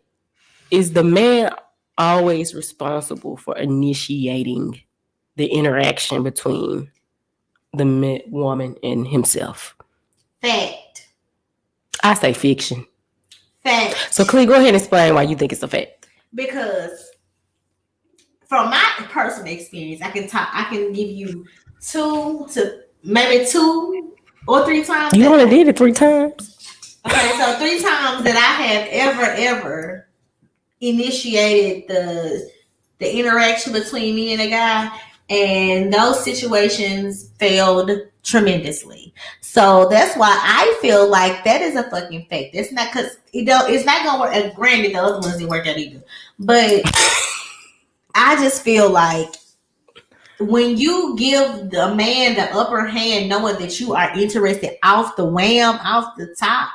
is the man always responsible for initiating the interaction between the woman and himself? Fact. I say fiction. Fact. So, Cle, go ahead and explain why you think it's a fact. Because from my personal experience, I can give you 2 to maybe 2 or 3 times. You only did it 3 times. Okay, so 3 times that I have ever initiated the interaction between me and a guy, and those situations failed tremendously. So that's why I feel like that is a fucking fact. It's not because it's not gonna work. And granted, the other ones didn't work out either, but I just feel like when you give the man the upper hand, knowing that you are interested off the top,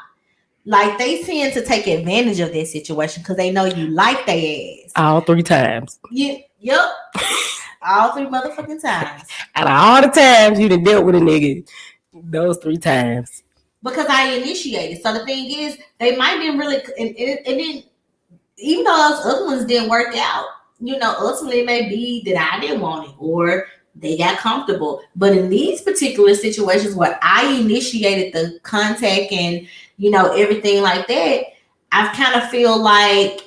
like they tend to take advantage of that situation because they know you like their ass. All 3 times. Yeah, yep. All 3 motherfucking times. Out of all the times you done dealt with a nigga, those 3 times. Because I initiated. So the thing is, they might be really, and then even though those other ones didn't work out, ultimately it may be that I didn't want it or they got comfortable. But in these particular situations where I initiated the contact and, everything like that, I kind of feel like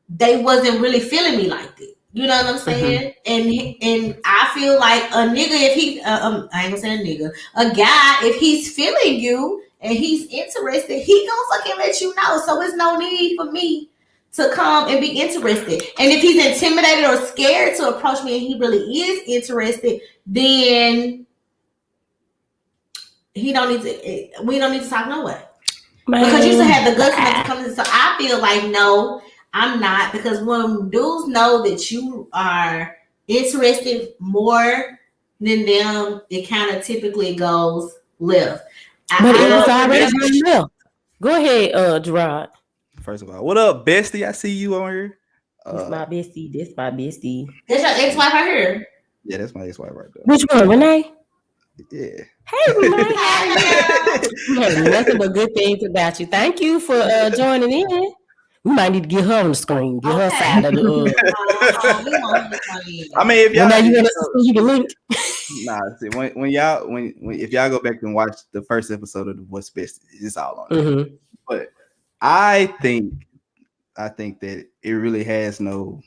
they wasn't really feeling me like that. You know what I'm saying? Mm-hmm. And I feel like a nigga, if he, I ain't gonna say a nigga, a guy, if he's feeling you and he's interested, he gonna fucking let you know. So it's no need for me to come and be interested. And if he's intimidated or scared to approach me and he really is interested, then we don't need to talk no way. Man. Because you should have the guts enough to come in. So I feel like, no, I'm not, because when dudes know that you are interested more than them, it kind of typically goes left. But it was already going left. Go ahead, Gerard. First of all, what up, bestie? I see you on here. This my bestie. This my bestie. That's your ex-wife right here. Yeah, that's my ex-wife right there. Which one, Renee? Yeah. Hey, Renee. We heard nothing but good things about you. Thank you for joining in. We might need to get her on the screen. Get her side of the. I mean, if y'all, you want us to see the link. Nah, see, when y'all if y'all go back and watch the first episode of the What's Best, it's all on there. But I think that it really has no.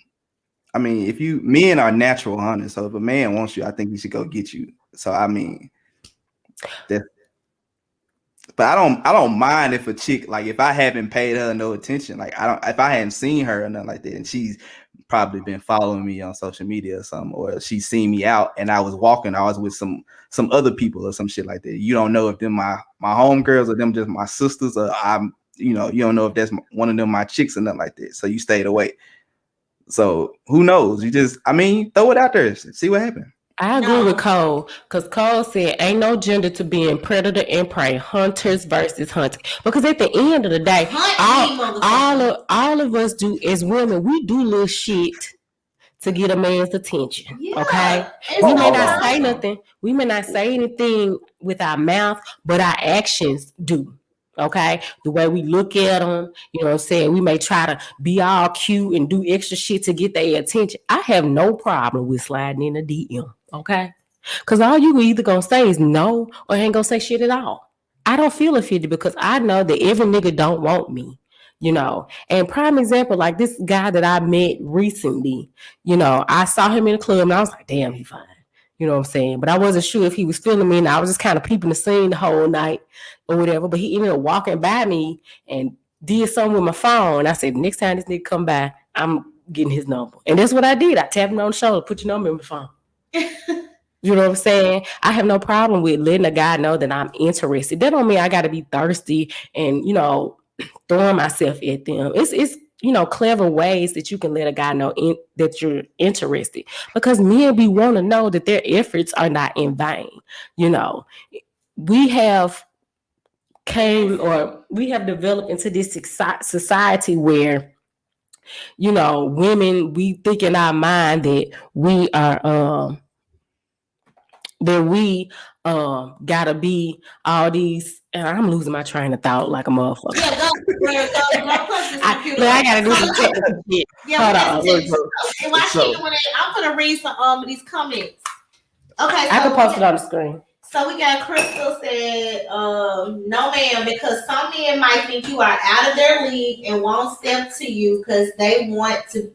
I mean, men are natural hunters, so if a man wants you, I think he should go get you. So I mean, but I don't mind if a chick, like, if I haven't paid her no attention, like if I hadn't seen her or nothing like that, and she's probably been following me on social media or something, or she's seen me out and I was with some other people or some shit like that. You don't know if them my homegirls or them just my sisters, or you don't know if that's one of them my chicks or nothing like that. So you stayed away. So who knows? You just, throw it out there, see what happens. I agree with Cole, because Cole said ain't no gender to being predator and prey, hunters versus hunting. Because at the end of the day, all of us do as women, we do little shit to get a man's attention. Yeah, okay, we may not say nothing, we may not say anything with our mouth, but our actions do. Okay, the way we look at them, you know what I'm saying? We may try to be all cute and do extra shit to get their attention. I have no problem with sliding in a DM. Okay, because all you either gonna say is no or ain't gonna say shit at all. I don't feel offended because I know that every nigga don't want me, And prime example, like this guy that I met recently, I saw him in the club and I was like, damn, he fine. You know what I'm saying? But I wasn't sure if he was feeling me, and I was just kind of peeping the scene the whole night or whatever. But he ended up walking by me and did something with my phone. I said, next time this nigga come by, I'm getting his number. And that's what I did. I tapped him on the shoulder, put your number in my phone. You know what I'm saying? I have no problem with letting a guy know that I'm interested. That don't mean I got to be thirsty and, throwing myself at them. It's clever ways that you can let a guy know that you're interested, because men be want to know that their efforts are not in vain. We have developed into this society where, women, we think in our mind that we are, gotta be all these, and I'm losing my train of thought like a motherfucker. Yeah, I gotta do some technical shit. Hold on. I'm gonna read some of these comments. Okay, so I can post it on the screen. So we got Crystal said, no ma'am, because some men might think you are out of their league and won't step to you because they don't want to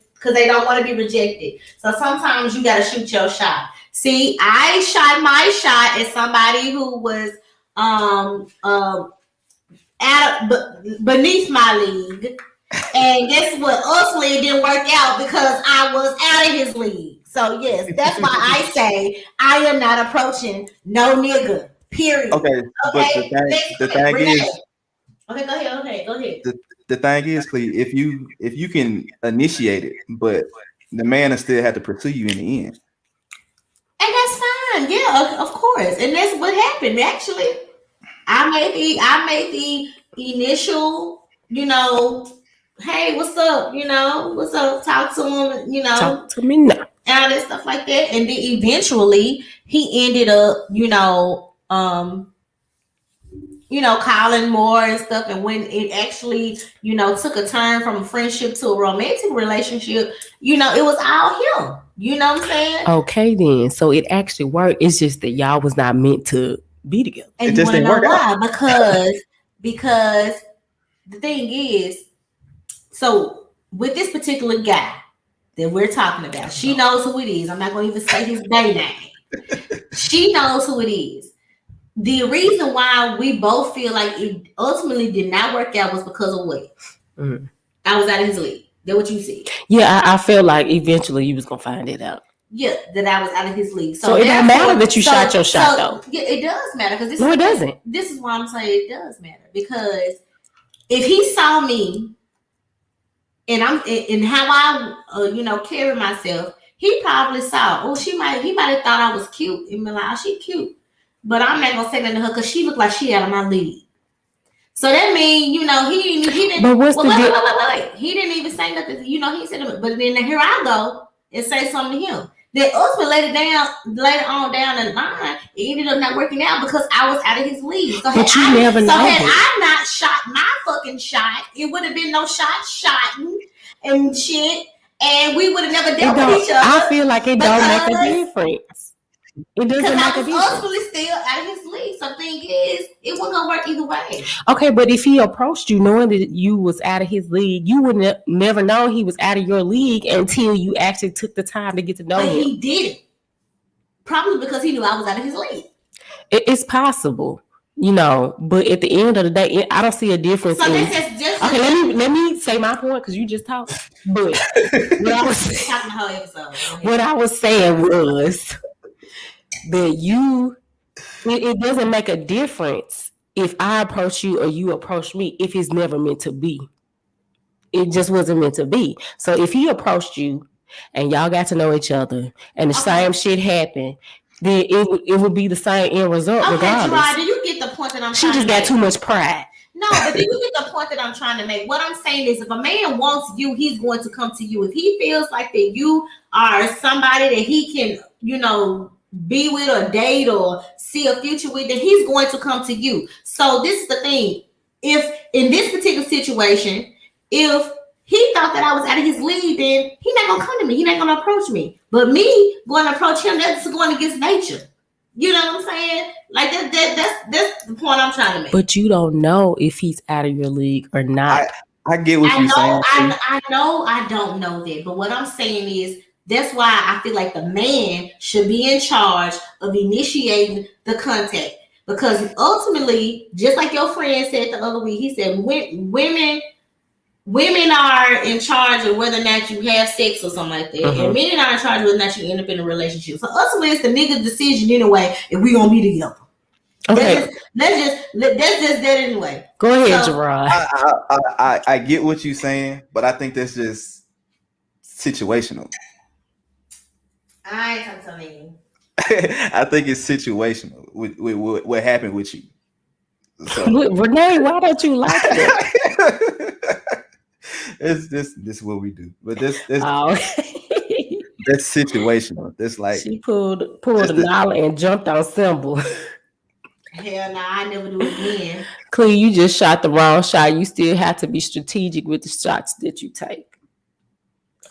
be rejected. So sometimes you gotta shoot your shot. See, I shot my shot at somebody who was beneath my league, and guess what? Ultimately, it didn't work out because I was out of his league. So yes, that's why I say I am not approaching no nigga. Period. Okay. But the thing is, okay, go ahead. The thing is, Cle, if you can initiate it, but the man will still have to pursue you in the end. And that's fine. Yeah, of course. And that's what happened. Actually, I made the initial, hey, what's up? What's up? Talk to him, Talk to me now. All that stuff like that. And then eventually he ended up, calling more and stuff. And when it actually, took a turn from a friendship to a romantic relationship, it was all him. You know what I'm saying? Okay, then. So it actually worked. It's just that y'all was not meant to be together. And it just didn't work out. Because the thing is, so with this particular guy that we're talking about, she knows who it is. I'm not going to even say his name. She knows who it is. The reason why we both feel like it ultimately did not work out was because of what? Mm-hmm. I was out of his league. That's what you said. Yeah, I feel like eventually you was going to find it out. Yeah, that I was out of his league. So it don't matter that you shot your shot, though. Yeah, it does matter. Because it doesn't. This is why I'm saying it does matter. Because if he saw me and how I, carry myself, he probably saw, he might have thought I was cute and be like, oh, she cute. But I'm not going to say that to her because she looked like she out of my league. So that means, you know, he didn't. But what's the wait. He didn't even say nothing. You know, he said, but then here I go and say something to him. Then ultimately later on down the line, it ended up not working out because I was out of his league. So but you never know. So had I not shot my fucking shot, it would have been no shotting and shit, and we would have never dealt with each other. I feel like it don't make a difference. It doesn't make a difference. I was ultimately still out of his league. So the thing is, it wasn't gonna work either way. Okay, but if he approached you knowing that you was out of his league, you would never know he was out of your league until you actually took the time to get to know him. He did it. Probably because he knew I was out of his league. It's possible, you know, but at the end of the day, I don't see a difference. So okay, let me say my point because you just talked. But what I was saying was that it doesn't make a difference if I approach you or you approach me if it's never meant to be. It just wasn't meant to be. So if he approached you and y'all got to know each other and the same shit happened, then it would be the same end result regardless. Gerard, do you get the point that I'm trying to make? She just got too much pride. No, but do you get the point that I'm trying to make? What I'm saying is if a man wants you, he's going to come to you. If he feels like that you are somebody that he can, you know, be with or date or see a future with, then he's going to come to you. So this is the thing. If in this particular situation, if he thought that I was out of his league, then he's not gonna come to me. He's not gonna approach me. But me going to approach him, that's going against nature. You know what I'm saying? Like that's the point I'm trying to make. But you don't know if he's out of your league or not. I get what you're saying. I know I don't know that. But what I'm saying is that's why I feel like the man should be in charge of initiating the contact. Because ultimately, just like your friend said the other week, he said women are in charge of whether or not you have sex or something like that. Mm-hmm. And men are in charge of whether or not you end up in a relationship. So ultimately, it's the nigga's decision anyway if we gonna be together. Okay. That's just that anyway. Go ahead, Gerard. I get what you're saying, but I think that's just situational. I ain't telling you. I think it's situational with what happened with you. So. Renee, why don't you like it? This is what we do, but this that's situational. This like she pulled a dollar and jumped on Symbol. Hell no, I never do it again. Cle, you just shot the wrong shot. You still have to be strategic with the shots that you take.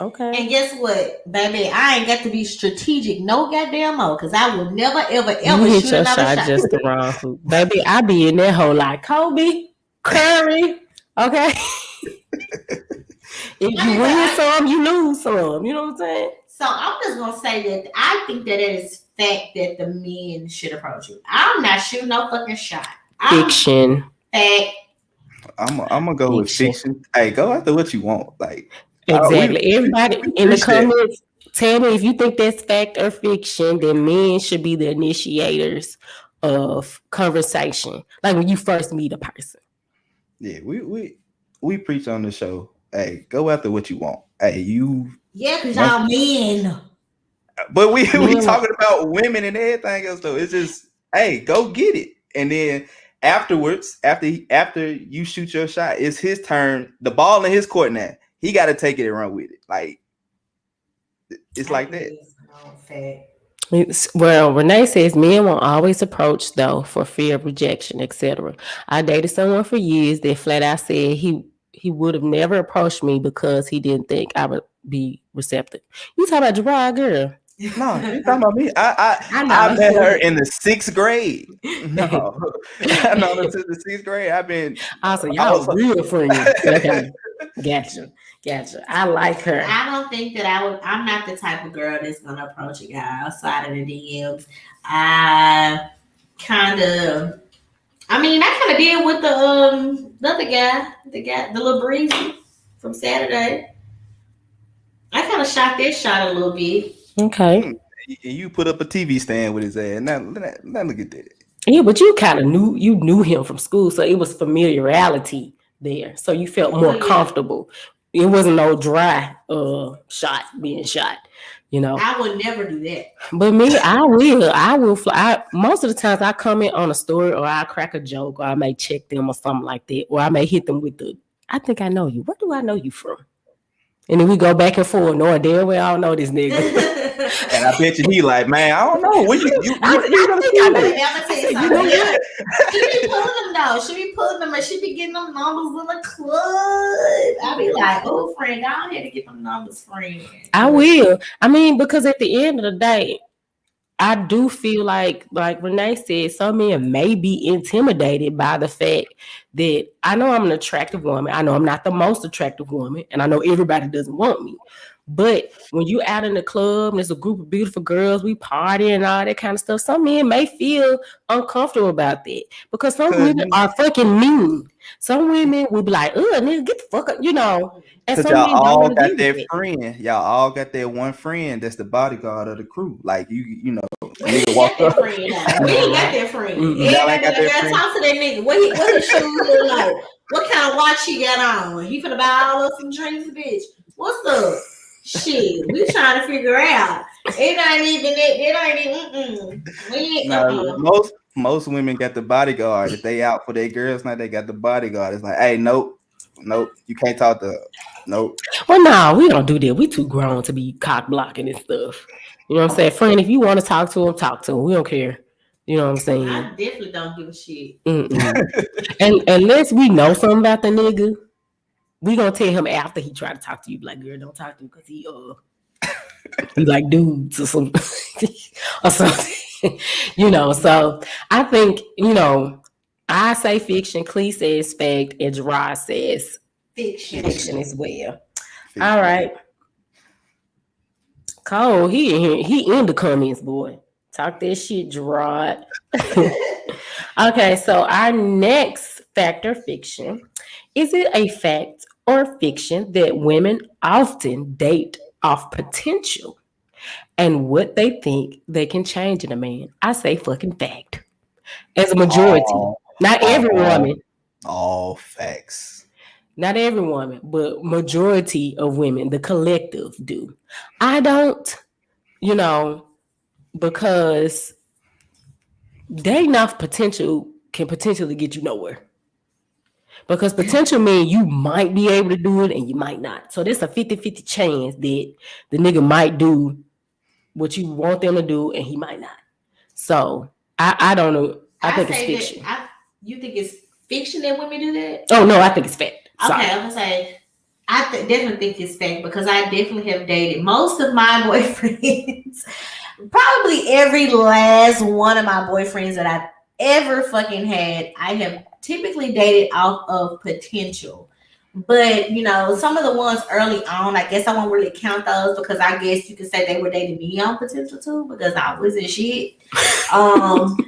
Okay. And guess what, baby? I ain't got to be strategic no goddamn more because I will never, ever shoot your shot just the wrong hoop. Baby, I be in that hole like Kobe, Curry, okay? If you win some, you lose some. You know what I'm saying? So I'm just going to say that I think that it is fact that the men should approach you. I'm not shooting no fucking shot. Fiction. Fact. I'm going to go with fiction. Hey, go after what you want. Like. Exactly. Everybody in the comments, tell me if you think that's fact or fiction. Then men should be the initiators of conversation, like when you first meet a person. Yeah, we preach on the show. Hey, go after what you want. Hey, you. Yeah, because y'all men. But we talking about women and everything else though. It's just hey, go get it, and then afterwards, after you shoot your shot, it's his turn. The ball in his court now. He got to take it and run with it. Like, it's like that. Well, Renee says men won't always approach, though, for fear of rejection, etc. I dated someone for years that flat out said he would have never approached me because he didn't think I would be receptive. You talking about Gerard, girl? No, you talking about me. I met her in the 6th grade. No, I know her since the 6th grade. I've been. Awesome, y'all real friends. Okay. Gotcha. I like her. I don't think that I'm not the type of girl that's gonna approach a guy outside of the DMs. I kind of did with the other guy, the little breezy from Saturday. I kind of shot that shot a little bit. Okay. You put up a TV stand with his ass. Now look at that. Yeah, but you kind of knew him from school, so it was familiarity there. So you felt more comfortable. It wasn't no dry shot being shot. You know, I would never do that. But me, I will fly. Most of the times I comment on a story or I crack a joke or I may check them or something like that. Or I may hit them with I think I know you. Where do I know you from? And then we go back and forth. No, damn well, I don't know this nigga. And I bet you he like, man, I don't know. What you think I know that. She be pulling them though. She be pulling them and she be getting them numbers in the club. I be like, oh, friend, go ahead and get them numbers, friend. I will. I mean, because at the end of the day, I do feel like Renee said, some men may be intimidated by the fact that I know I'm an attractive woman. I know I'm not the most attractive woman, and I know everybody doesn't want me. But when you out in the club and there's a group of beautiful girls, we party and all that kind of stuff, some men may feel uncomfortable about that because some women are fucking mean. Some women will be like, "Ugh, nigga, get the fuck up," you know. And because some y'all men don't all wanna got do that friend. Y'all all got that one friend that's the bodyguard of the crew. Like you know, we ain't got that friend. We ain't got that friend. Y'all ain't got that friend. Talk to that nigga. What his shoes look like? What kind of watch he got on? He finna buy all us some drinks, bitch. What's up? Shit, we trying to figure out. It ain't even it. It ain't. Most women got the bodyguard. If they out for their girls now, they got the bodyguard. It's like, hey, nope, you can't talk to her. Nope. Well, no, we don't do that. We too grown to be cock blocking and stuff. You know what I'm saying? Friend, if you want to talk to him, talk to him. We don't care. You know what I'm saying? I definitely don't give a shit. And unless we know something about the nigga, we gonna tell him after he try to talk to you. Like, girl, don't talk to him because he like dudes or something. Or something. You know, so I think, you know, I say fiction, Cle says fact, and Gerard says fiction as well. Fiction. All right. Cole, he in the comments, boy. Talk that shit, Gerard. Okay, so our next fact or fiction. Is it a fact or fiction that women often date off potential and what they think they can change in a man? I say fucking fact. As a majority. Not every woman. All facts. Not every woman, but majority of women, the collective do. I don't, you know, because dating off potential can potentially get you nowhere. Because potential means you might be able to do it and you might not. So there's a 50-50 chance that the nigga might do what you want them to do and he might not. So I don't know. I think it's fiction. You think it's fiction that women do that? Oh, no, I think it's fact. Sorry. Okay, I'm gonna say I definitely think it's fact because I definitely have dated most of my boyfriends. Probably every last one of my boyfriends that I've ever fucking had, I have typically dated off of potential. But, you know, some of the ones early on, I guess I won't really count those because I guess you could say they were dating me on potential too because I wasn't shit.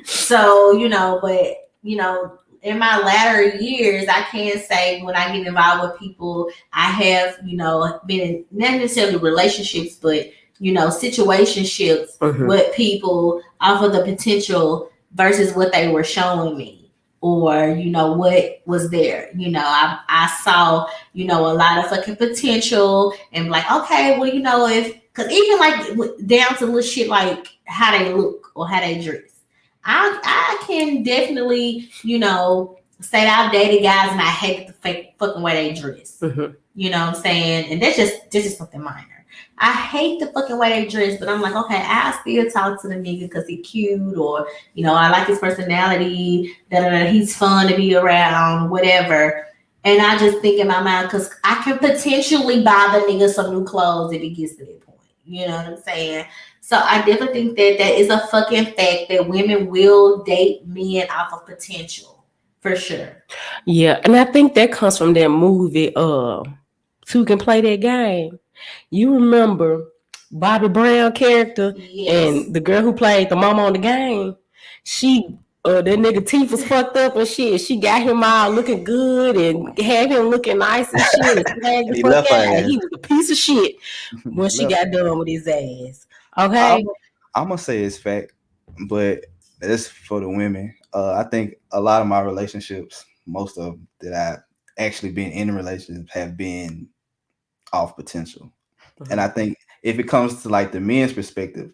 So, you know, but, you know, in my latter years, I can say when I get involved with people, I have, you know, been in not necessarily relationships, but, you know, situationships with people off of the potential versus what they were showing me. Or, you know, what was there. You know, I saw, you know, a lot of fucking potential and like, okay, well, you know, because even like down to little shit like how they look or how they dress. I can definitely, you know, say that I've dated guys and I hate the fucking way they dress. You know what I'm saying? And that's just something minor. I hate the fucking way they dress, but I'm like, okay, I still talk to the nigga because he's cute or, you know, I like his personality, he's fun to be around, whatever. And I just think in my mind, because I can potentially buy the nigga some new clothes if it gets to that point. You know what I'm saying? So I definitely think that is a fucking fact that women will date men off of potential, for sure. Yeah, and I think that comes from that movie, Two Can Play That Game. You remember Bobby Brown character and the girl who played the mama on the game? She, that nigga teeth was fucked up and shit. She got him all looking good and had him looking nice and shit. And he was a piece of shit when she got done with his ass. Okay, I'm gonna say it's fact, but it's for the women. I think a lot of my relationships, most of them that I've actually been in relationships, have been off potential. And I think if it comes to like the men's perspective,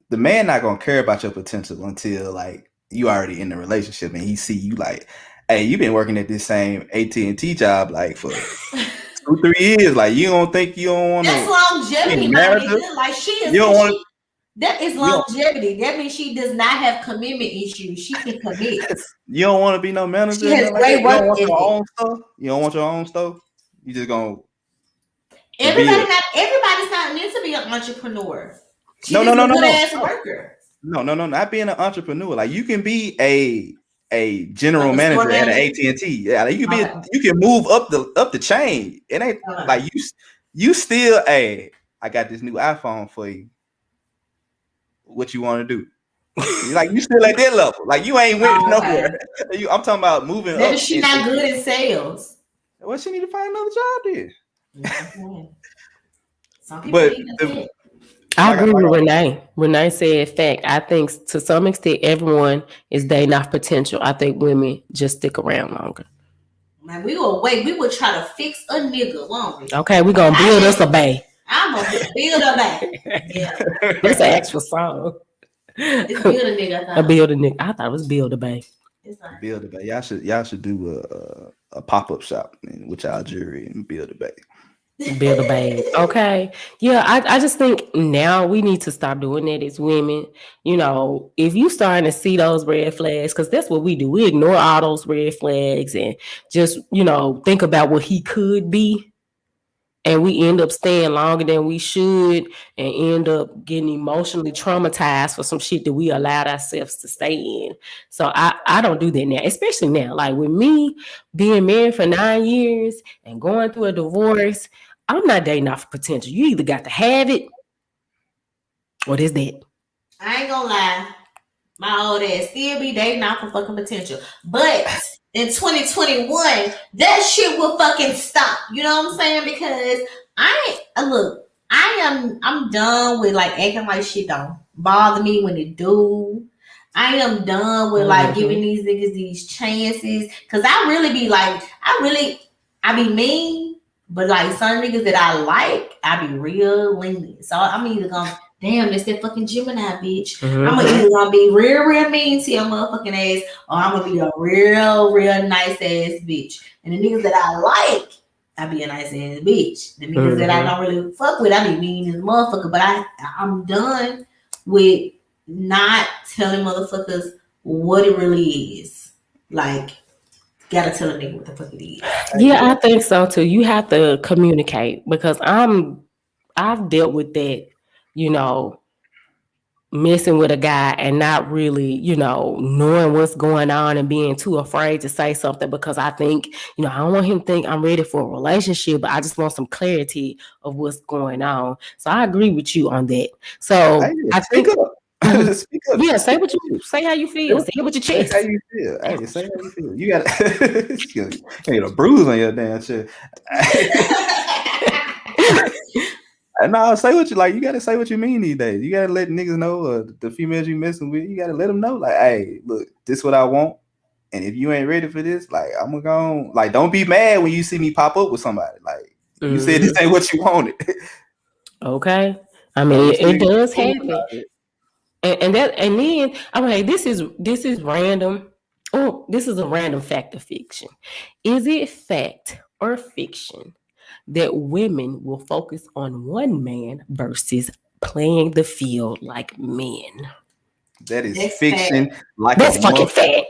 the man not gonna care about your potential until like you already in the relationship and he see you like, hey, you been working at this same AT&T job like for 2-3 years. Like you don't think you don't want to? That's longevity, my nigga. Like she is. You don't want. That is longevity. That means she does not have commitment issues. She can commit. You don't want to be no manager. She has great work ethic. You don't want your own stuff. You don't want your own stuff. You just gonna. Everybody's not meant to be an entrepreneur. No. Good ass worker. No. Not being an entrepreneur. Like you can be a general manager at an AT&T. Yeah, like you can be. You can move up the chain. It ain't like you still. Hey, I got this new iPhone for you. What you want to do? Like you still at that level. Like you ain't went nowhere. I'm talking about moving Maybe up. She not good in sales. Well, she need to find another job then. Some people I agree with Renee. Renee said fact. I think to some extent everyone is dating off potential. I think women just stick around longer. Man, we will wait. We will try to fix a nigga, won't we? Okay, we're gonna build us a bay. I'm gonna build a bay. Yeah. That's an actual song. It's build a nigga. A build a nigga. I thought it was build a bay. Build a bay. Y'all should do a pop-up shop with y'all jewelry and build a bay. Build a bay. Okay. Yeah, I just think now we need to stop doing that as women. You know, if you starting to see those red flags, because that's what we do. We ignore all those red flags and just, think about what he could be. And we end up staying longer than we should and end up getting emotionally traumatized for some shit that we allowed ourselves to stay in. So I don't do that now, especially now. Like with me being married for 9 years and going through a divorce, I'm not dating off potential. You either got to have it or this that. I ain't gonna lie. My old ass still be dating off for fucking potential. But in 2021, that shit will fucking stop. You know what I'm saying? Because I'm done with like acting like shit don't bother me when it do. I am done with like giving these niggas these chances. Cause I really be like, I be mean, but like some niggas that I like, I be real lenient. So I'm either gonna damn, that's that fucking Gemini bitch. I'm either gonna be real mean to your motherfucking ass, or I'm gonna be a real nice ass bitch. And the niggas that I like, I be a nice ass bitch. The niggas that I don't really fuck with, I be mean as a motherfucker. But I'm done with not telling motherfuckers what it really is. Like, gotta tell a nigga what the fuck it is. Yeah, I think so too. You have to communicate because I've dealt with that. Messing with a guy and not really, knowing what's going on and being too afraid to say something because I think, I don't want him to think I'm ready for a relationship, but I just want some clarity of what's going on. So I agree with you on that. So I think, speak up. Yeah, say how you feel. Say it with your chest. Say how you feel. Hey, say how you feel. You got get a bruise on your damn chest. No, say what you like. You gotta say what you mean these days. You gotta let niggas know, the females you messing with. You gotta let them know, like, hey, look, this is what I want. And if you ain't ready for this, like, I'm gonna go. Like, don't be mad when you see me pop up with somebody. Like, you said this ain't what you wanted. Okay, I mean it does happen. And then I'm like, this is random. Oh, this is a random fact or fiction. Is it fact or fiction that women will focus on one man versus playing the field like men? That is fiction. That's fucking fact.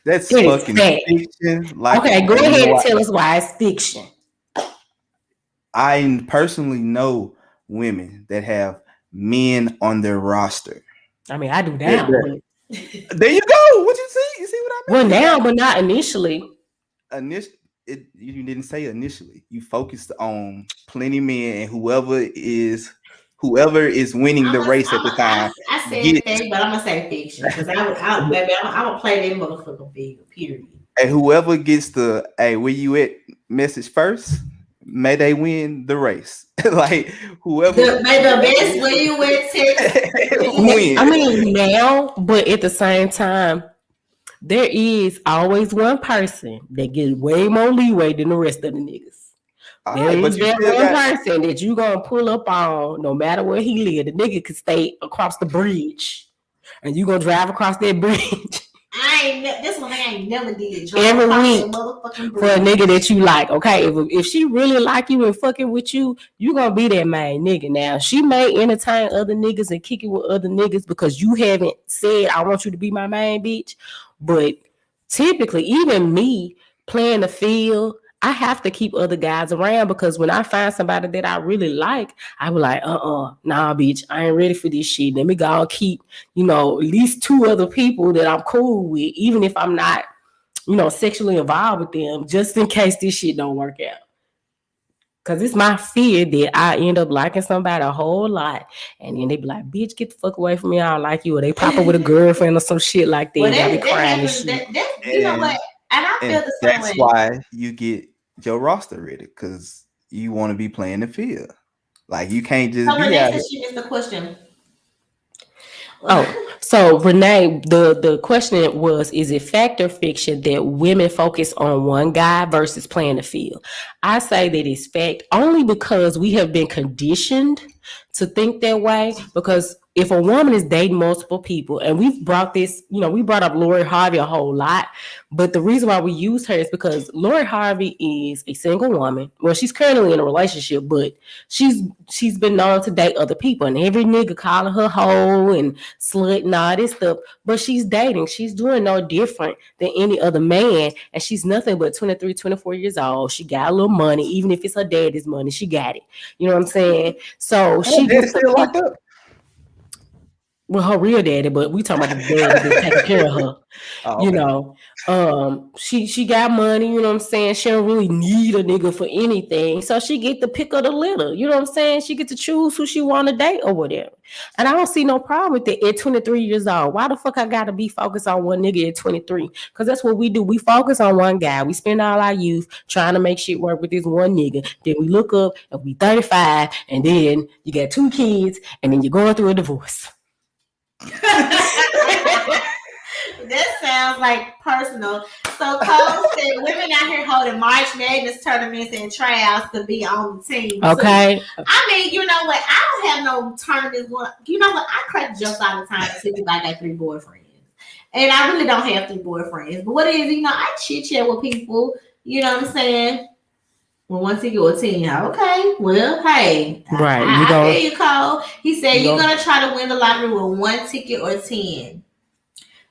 That's fucking fiction. Okay, go ahead and tell us why it's fiction. I personally know women that have men on their roster. I mean, I do now. There you go. What you see? You see what I mean? Well, now, but not initially. You didn't say initially. You focused on plenty men and whoever is winning the race at the time. I said fact, but I'm gonna say fiction because I'm gonna play that motherfucking field. Period. And whoever gets the "Hey, where you at?" message first, may they win the race. Like whoever may the best where you at text win. I mean now, but at the same time, there is always one person that gets way more leeway than the rest of the niggas. There is that one person that you gonna pull up on, no matter where he live. The nigga could stay across the bridge, and you gonna drive across that bridge. This one thing I ain't never did. Every week for a nigga that you like. Okay, if she really like you and fucking with you, you gonna be that main nigga. Now she may entertain other niggas and kick it with other niggas because you haven't said I want you to be my main bitch. But typically, even me playing the field, I have to keep other guys around because when I find somebody that I really like, I be like, nah, bitch, I ain't ready for this shit. Let me go and keep, at least 2 other people that I'm cool with, even if I'm not, sexually involved with them, just in case this shit don't work out. Because it's my fear that I end up liking somebody a whole lot, and then they be like, bitch, get the fuck away from me, I don't like you. Or they pop up with a girlfriend or some shit like that. Well, and be crying and shit. You know what? And I feel the same way. That's why you get your roster ready, because you want to be playing the field. Like, you can't just be out here. She missed the question. So Renee, the question was, is it fact or fiction that women focus on one guy versus playing the field? I say that it's fact only because we have been conditioned to think that way. Because if a woman is dating multiple people, and we've brought this, we brought up Lori Harvey a whole lot, but the reason why we use her is because Lori Harvey is a single woman. Well, she's currently in a relationship, but she's been known to date other people, and every nigga calling her hoe and slut and all this stuff, but she's dating. She's doing no different than any other man, and she's nothing but 23, 24 years old. She got a little money, even if it's her daddy's money, she got it. You know what I'm saying? So she gets still locked up. Well, her real daddy, but we talking about the daddy that's taking care of her. Okay. She got money, you know what I'm saying? She don't really need a nigga for anything. So she get to pick of the litter, you know what I'm saying? She get to choose who she want to date or whatever. And I don't see no problem with it at 23 years old. Why the fuck I gotta be focused on one nigga at 23? Because that's what we do. We focus on one guy. We spend all our youth trying to make shit work with this one nigga. Then we look up and we 35, and then you got 2 kids, and then you're going through a divorce. That sounds like personal. So Cole said women out here holding March Madness tournaments and tryouts to be on the team. Okay. So, I mean, you know what? I don't have no tournaments. You know what? I crack jokes all the time to see if I got 3 boyfriends. And I really don't have 3 boyfriends. But what it is, I chit chat with people, you know what I'm saying? Well, once you go a 10, okay. Well, hey, right. I hear you, Cole. He said you're gonna try to win the lottery with 1 ticket or 10,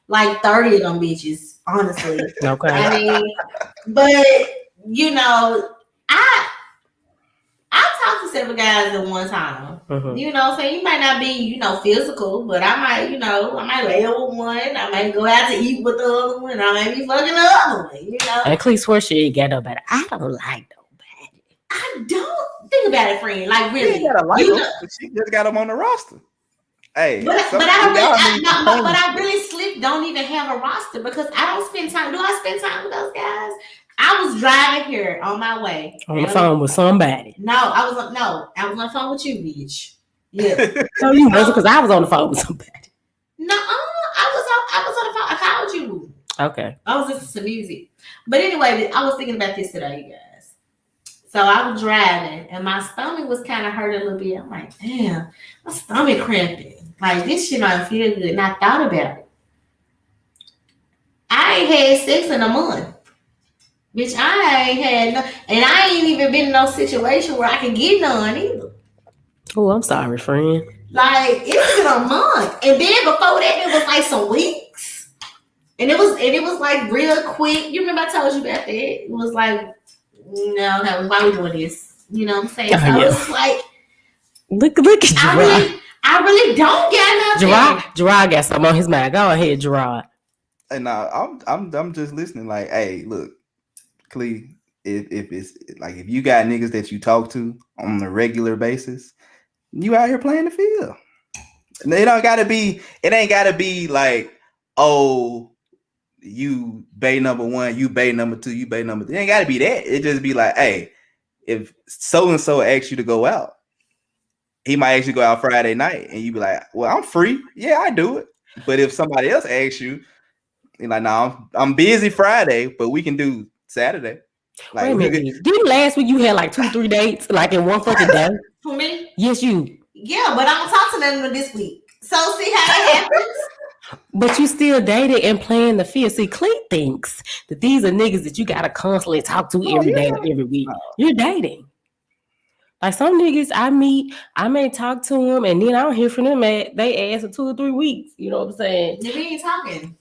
like 30 of them bitches. Honestly, okay. I mean, but I talked to several guys at one time. Mm-hmm. You know, so you might not be, physical, but I might lay up with one. I might go out to eat with the other one. I might be fucking the other one. And Cle swear she ain't got nobody. I don't like nobody. I don't think about it, friend. Like, really, she just got them on the roster. Hey, but I really slick don't even have a roster because I don't spend time. Do I spend time with those guys? I was driving here on my way on the phone with somebody. No, I was on the phone with you, bitch. Yeah. So you wasn't because I was on the phone with somebody. No, I was on the phone. I called you. Okay. I was listening to music, but anyway, I was thinking about this today, you guys. So I was driving, and my stomach was kind of hurt a little bit. I'm like, damn, my stomach cramping. Like, this shit don't feel good. And I thought about it. I ain't had sex in a month. Bitch, I ain't had no, and I ain't even been in no situation where I can get none either. Oh, I'm sorry, friend. Like, it's been a month. And then before that, it was like some weeks. And it was like real quick. You remember I told you about that? It was like, no, why we doing this? You know what I'm saying? So I was like, look at Gerard. I really don't get nothing. Gerard got something on his mind. Go ahead, Gerard. And I'm just listening. Like, hey, look, Cle, if it's like if you got niggas that you talk to on a regular basis, you out here playing the field. And it ain't gotta be like, oh, you bay number 1, you bay number 2, you bay number 3. It ain't gotta be that. It just be like, hey, if so and so asks you to go out, he might actually go out Friday night, and you be like, well, I'm free. Yeah, I do it. But if somebody else asks you, you're like, no, I'm busy Friday, but we can do Saturday. Like, Wait a minute. Didn't last week you had like 2-3 dates, like in one fucking day? For me? Yes, you. Yeah, but I don't talk to them this week. So see how that happens? But you still dated and playing the field. See, Clint thinks that these are niggas that you gotta constantly talk to every day or every week. You're dating. Like some niggas I meet, I may talk to them and then I don't hear from them at they ass for 2 or 3 weeks. You know what I'm saying? We ain't talking.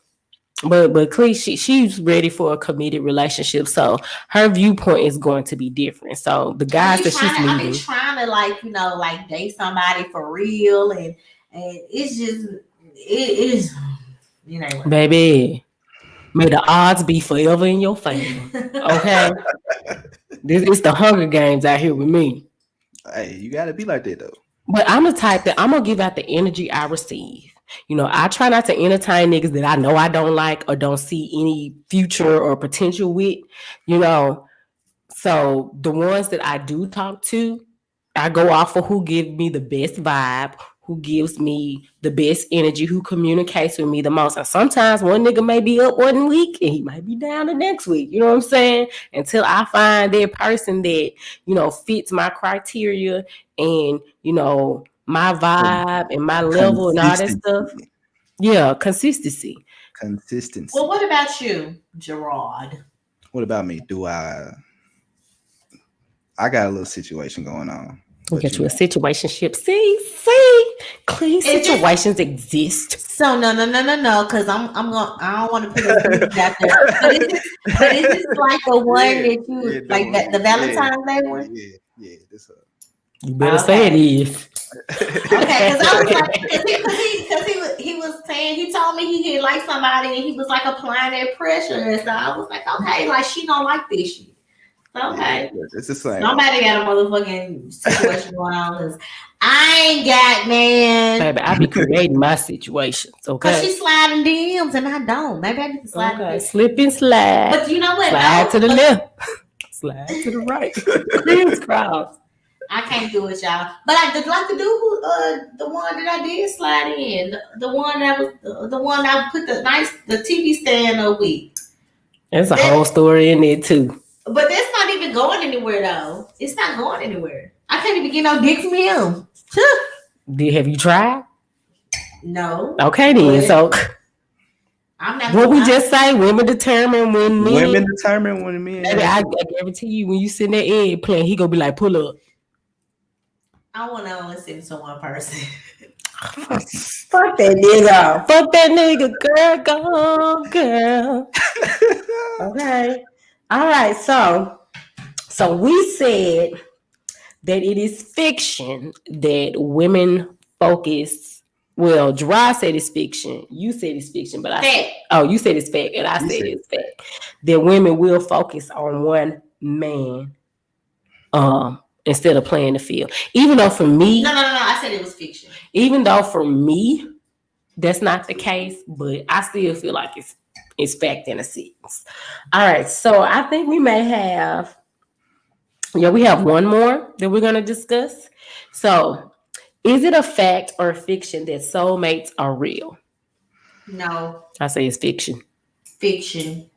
But Clee, she's ready for a committed relationship, so her viewpoint is going to be different. So the guys that she's meeting, I've been trying to like date somebody for real, and it's just it is baby. May the odds be forever in your favor. Okay, this is the Hunger Games out here with me. Hey, you gotta be like that though. But I'm the type that I'm gonna give out the energy I receive. I try not to entertain niggas that I know I don't like or don't see any future or potential with, So the ones that I do talk to, I go off of who give me the best vibe, who gives me the best energy, who communicates with me the most. And sometimes one nigga may be up one week and he might be down the next week. You know what I'm saying? Until I find that person that, fits my criteria and, my vibe and my level and all that stuff. Yeah, consistency. Well, what about you, Gerard? What about me? I got a little situation going on. We get you a situationship. See, clean situations exist. So no, because I don't want to put a out there. But is this like the one that you like that the Valentine's Day one? Yeah, this you better say it is. Okay, because I was like, he was saying, he told me he didn't like somebody and he was like applying that pressure, and so I was like, okay, like she don't like this shit. Okay. Yeah, it's the same. Somebody got a motherfucking situation going on because I ain't got, man. Baby, I be creating my situations, okay? Because she's sliding DMs and I don't. Maybe I need to slide. Okay, slip and slide. But you know what? Slide to the left. Slide to the right. Please cross. I can't do it, y'all. But I would like to do the one that I did slide in. The one that was the one I put the TV stand up with. There's a whole story in there too. But that's not even going anywhere though. It's not going anywhere. I can't even get no dick from him. Have you tried? No. Okay then. So I'm not. What we just say? Women determine when men. Women determine when men. Baby, I guarantee you, when you sit in that egg playing, he gonna be like, pull up. I want to only send to one person. Fuck that nigga. Fuck that nigga, girl. Go, girl. Okay. All right. So we said that it is fiction that women focus. Well, Gerard said it's fiction. You said it's fiction, but you said it's fact, and I said it's fact. That women will focus on one man. Instead of playing the field. Even though for me... No. I said it was fiction. Even though for me, that's not the case, but I still feel like it's fact in a sense. All right, so I think we may have... we have one more that we're going to discuss. So, is it a fact or a fiction that soulmates are real? No. I say it's fiction. Fiction.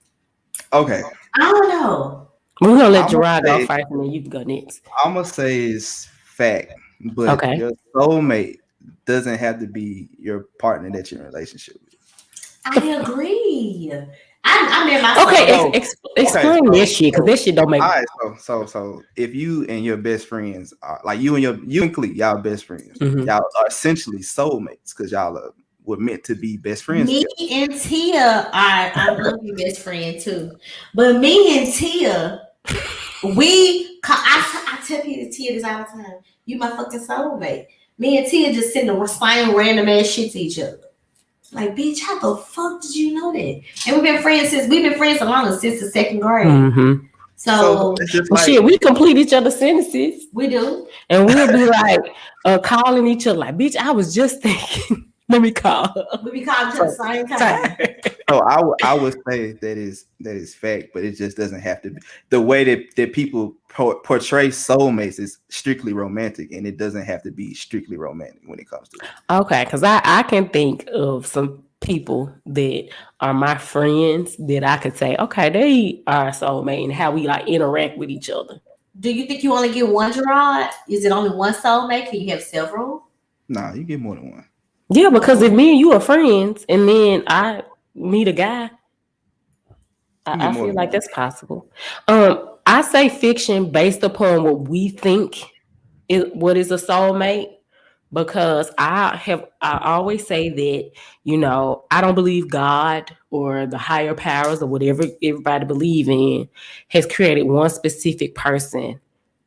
Okay. I don't know. We're going to let Gerard go first and then you can go next. I'm going to say it's fact, but your soulmate doesn't have to be your partner that you're in a relationship with. I agree. I'm in my explain this shit, because this shit don't make sense. All right, so if you and your best friends are, like you and Cle, y'all best friends, y'all are essentially soulmates because y'all were meant to be best friends. Me and Tia I love you, best friend too. But me and Tia, I tell people Tia this all the time. You my fucking soulmate. Me and Tia just sitting there saying random ass shit to each other. Like, bitch, how the fuck did you know that? And we've been friends since the second grade. Mm-hmm. So shit, we complete each other's sentences. We do. And we'll be like calling each other like, bitch, I was just thinking. Let me call her. We be calling each other at the same time. So I would say that is fact, but it just doesn't have to be. The way that people portray soulmates is strictly romantic, and it doesn't have to be strictly romantic when it comes to it. Okay, because I can think of some people that are my friends that I could say, okay, they are soulmate, and how we like interact with each other. Do you think you only get one Gerard? Is it only one soulmate? Can you have several? Nah, you get more than one. Yeah, because if me and you are friends and then I meet a guy, I feel like that's possible. I say fiction based upon what we think is what is a soulmate, because I always say that, you know, I don't believe God or the higher powers or whatever everybody believe in has created one specific person,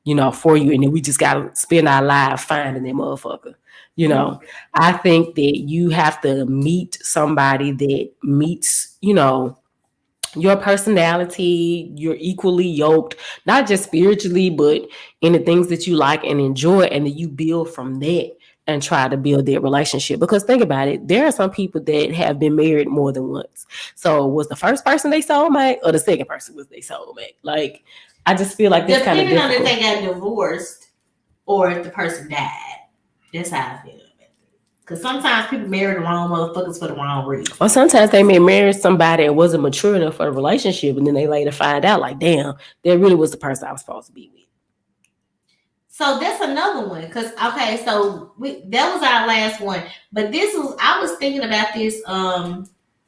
you know, for you, and then we just gotta spend our lives finding that motherfucker. You know, I think that you have to meet somebody that meets, you know, your personality, you're equally yoked, not just spiritually, but in the things that you like and enjoy, and then you build from that and try to build that relationship. Because think about it, there are some people that have been married more than once. So was the first person they soulmate, or the second person was they soulmate? Like, I just feel like that's kind of depending difficult. on if they got divorced or if the person died. That's how I feel. Because sometimes people marry the wrong motherfuckers for the wrong reason. Or sometimes they may marry somebody and wasn't mature enough for a relationship, and then they later find out, like, damn, that really was the person I was supposed to be with. So that's another one. Because, okay, so that was our last one. But I was thinking about this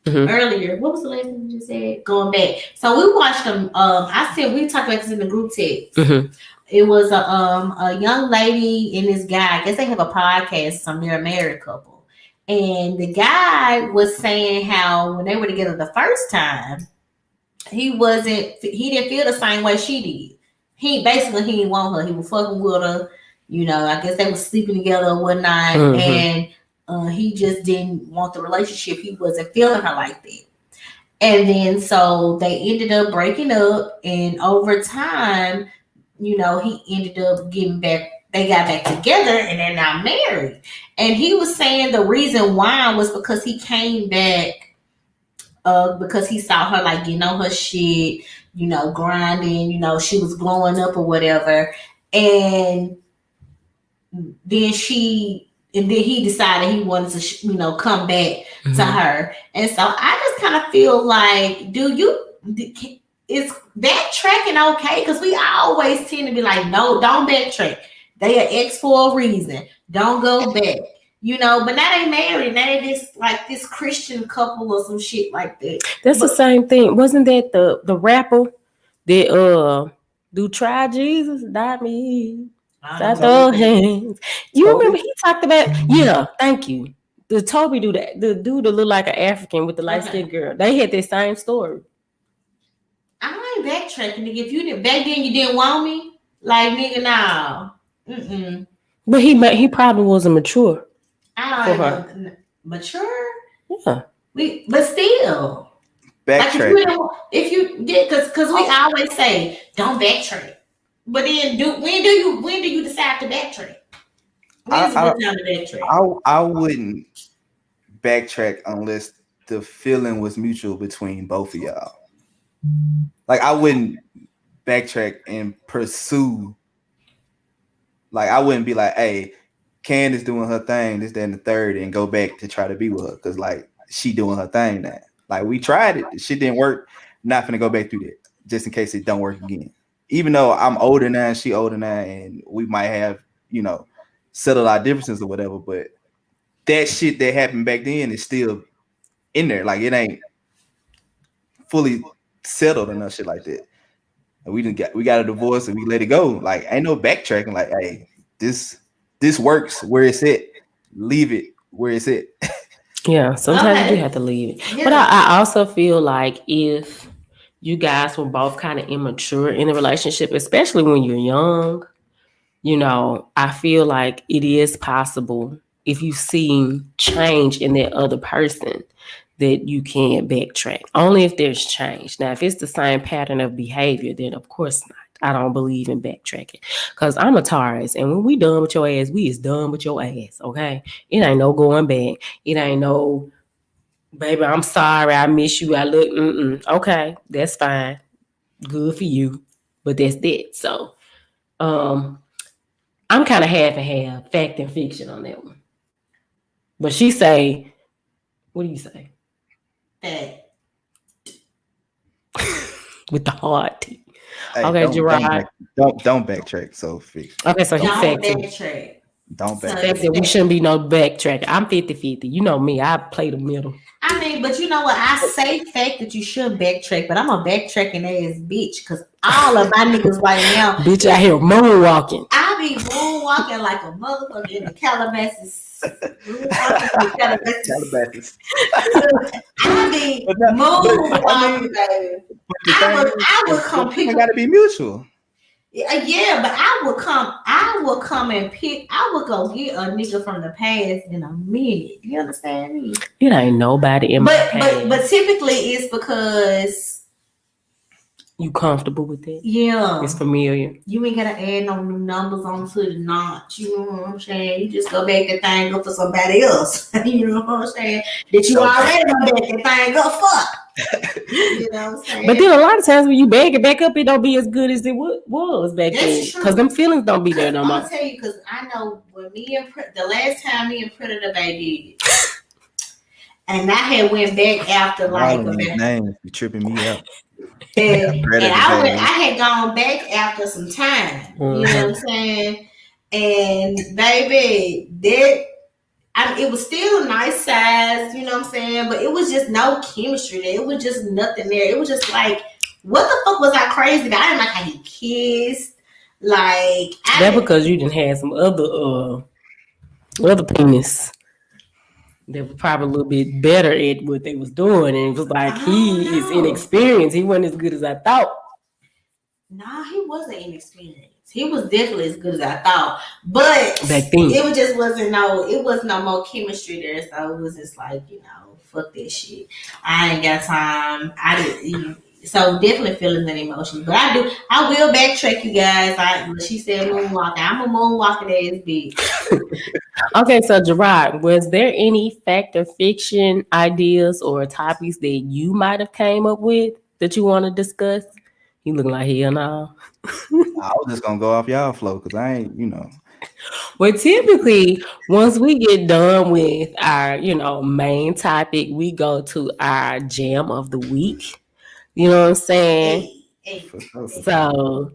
earlier. What was the last one you just said? Going back. So we watched them. I said we talked about this in the group text. It was a young lady and this guy. I guess they have a podcast. They're a married couple, and the guy was saying how when they were together the first time, he didn't feel the same way she did. He didn't want her. He was fucking with her. You know, I guess they were sleeping together or whatnot, and he just didn't want the relationship. He wasn't feeling her like that. And then so they ended up breaking up, and over time, you know, he ended up getting back. They got back together, and they're now married. And he was saying the reason why was because he came back because he saw her like getting on her shit, you know, grinding, you know, she was glowing up or whatever. And then he decided he wanted to, you know, come back to her. And so I just kind of feel like, is backtracking okay? Because we always tend to be like, no, don't backtrack. They are ex for a reason. Don't go back. You know, but now they married. Now they just like this Christian couple or some shit like that. That's the same thing. Wasn't that the rapper that do try Jesus, not me? I throw hands. You remember he talked about? Yeah, thank you. The Toby do that. The dude that looked like an African with the light skinned girl. They had the same story. I ain't backtracking, nigga. If you didn't back then, you didn't want me. Like nigga, now. But he probably wasn't mature. I don't know. Mature? Yeah. But still. Backtrack. Like if you did, because we always say don't backtrack. But then when do you decide to backtrack? When's a good time to backtrack? I wouldn't backtrack unless the feeling was mutual between both of y'all. Like I wouldn't backtrack and pursue. Like I wouldn't be like, hey, Candace doing her thing, this, that, and the third, and go back to try to be with her because like she doing her thing now. Like we tried it, the shit didn't work. Not gonna go back through that just in case it don't work again. Even though I'm older now and she older now, and we might have, you know, settled our differences or whatever, but that shit that happened back then is still in there. Like it ain't fully settled and no shit like that. And we got a divorce and we let it go. Like ain't no backtracking. Like, hey, this works where it's at. Leave it where it's at. Yeah, sometimes you do have to leave it. Yeah. But I also feel like if you guys were both kind of immature in a relationship, especially when you're young, you know, I feel like it is possible if you see change in that other person that you can backtrack. Only if there's change. Now, if it's the same pattern of behavior, then of course not. I don't believe in backtracking because I'm a Taurus, and when we done with your ass, we is done with your ass. Okay, it ain't no going back. It ain't no, baby, I'm sorry, I miss you. I look, okay, that's fine, good for you, but that's that. So, I'm kind of half and half, fact and fiction on that one. But she say, what do you say? That. With the hard T. Hey, Okay, Gerard. Don't backtrack. So fix. Okay, so he Don't facted. backtrack. Don't So backtrack. Fact that we shouldn't be no backtracking. I'm 50-50. You know me. I play the middle. I mean, but you know what? I say fact that you should backtrack, but I'm a backtracking ass bitch because all of my niggas right now. Bitch out here moonwalking. I be moonwalking like a motherfucker in the Calabasas. Calabasas. I be moonwalking, baby. I would come pick It up. gotta be mutual. Yeah, but I would come and pick. I would go get a nigga from the past in a minute. You understand me? It ain't nobody in my past. But typically it's because you comfortable with that? Yeah, It's familiar. You ain't gotta add no new numbers onto the notch. You know what I'm saying? You just go back and thing up for somebody else. You know what I'm saying? That you already go back and thing up for. You know what I'm saying? But then a lot of times when you bag it back up, it don't be as good as it was back then. Because them feelings don't be there no more. I'm gonna tell you, because I know when the last time me and Predator Bay did it, and I had went back after like names be tripping me out. And I had gone back after some time. You know what I'm saying? And baby, it was still a nice size, you know what I'm saying? But it was just no chemistry there. It was just nothing there. It was just like, what the fuck was I crazy about? I didn't like how he kissed. Like that because you didn't have some other penis that was probably a little bit better at what they was doing, and it was like he is inexperienced. He wasn't as good as I thought. Nah, he wasn't inexperienced. He was definitely as good as I thought, but back then it just wasn't no more chemistry there. So it was just like, fuck that shit. I ain't got time. So definitely feelings and emotions, but I will backtrack, you guys. She said moonwalking. I'm a moonwalking ass bitch. Okay, so Gerard, was there any fact or fiction ideas or topics that you might have came up with that you want to discuss? You look like hell no. I was just gonna go off y'all flow because I ain't, Well, typically, once we get done with our, main topic, we go to our jam of the week. You know what I'm saying? So,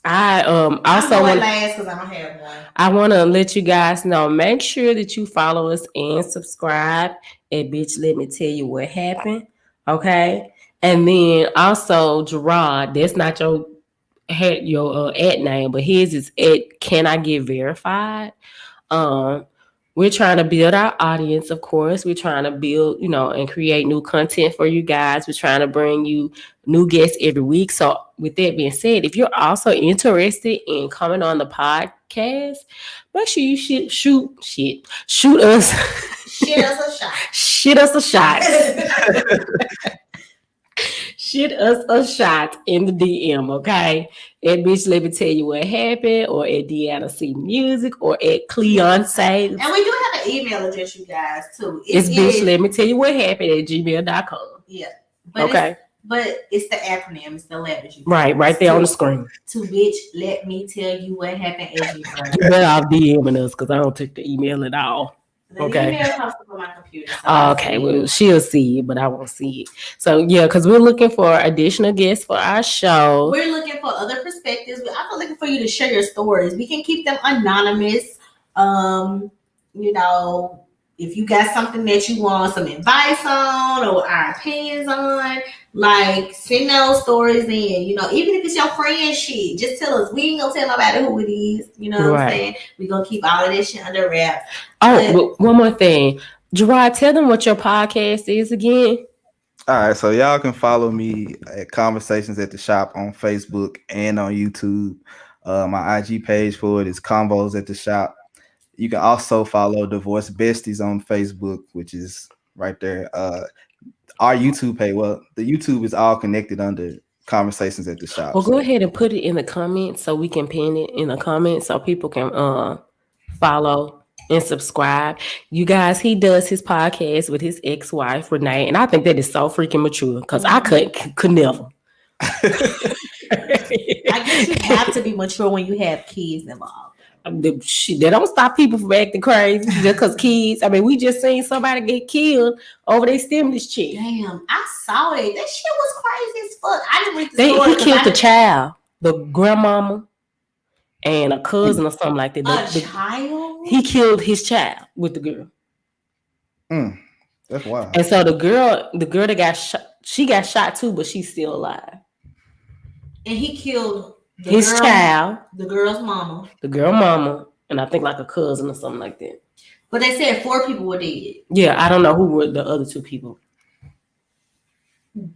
I also want last because I don't have one. I want to let you guys know. Make sure that you follow us and subscribe. And bitch, let me tell you what happened. Okay, and then also Gerard. That's not your ad name, but his is at Can I Get Verified? We're trying to build our audience, of course. We're trying to build, and create new content for you guys. We're trying to bring you new guests every week. So with that being said, if you're also interested in coming on the podcast, make sure you shoot us. Shit us a shot. Shit us a shot. Shoot us a shot in the DM, okay? At bitch, let me tell you what happened, or at Deanna C Music, or at Cleonce. And we do have an email address, you guys, too. It's bitch, let me tell you what happened at gmail.com. Yeah. Okay. But it's the acronym, it's the letters. Right there on the screen. To bitch, let me tell you what happened at gmail. You better off DMing us because I don't take the email at all. The email comes from my computer. Okay, well, she'll see it, but I won't see it. So, yeah, because we're looking for additional guests for our show. We're looking for other perspectives. We're also looking for you to share your stories. We can keep them anonymous. If you got something that you want some advice on or our opinions on, like send those stories in. Even if it's your friend shit, just tell us. We ain't gonna tell nobody who it is. You know what I'm saying? We're gonna keep all of this shit under wraps. Oh, one more thing. Gerard, tell them what your podcast is again. All right, so y'all can follow me at Conversations at the Shop on Facebook and on YouTube. My IG page for it is Convos at the Shop. You can also follow Divorce Besties on Facebook, which is right there. Our YouTube page, the YouTube is all connected under Conversations at the Shop. Well, go ahead and put it in the comments so we can pin it in the comments so people can follow and subscribe. You guys, he does his podcast with his ex-wife, Renee, and I think that is so freaking mature because I could never. I guess you have to be mature when you have kids involved. They don't stop people from acting crazy just because kids. I mean, we just seen somebody get killed over their stimulus check. Damn, I saw it. That shit was crazy as fuck. I didn't read the story. He killed the child, the grandmama, and a cousin or something like that. A child? He killed his child with the girl. That's wild. And so the girl that got shot, she got shot too, but she's still alive. And he killed his child, the girl's mama, and I think like a cousin or something like that. But they said 4 people were dead. Yeah, I don't know who were the other 2 people.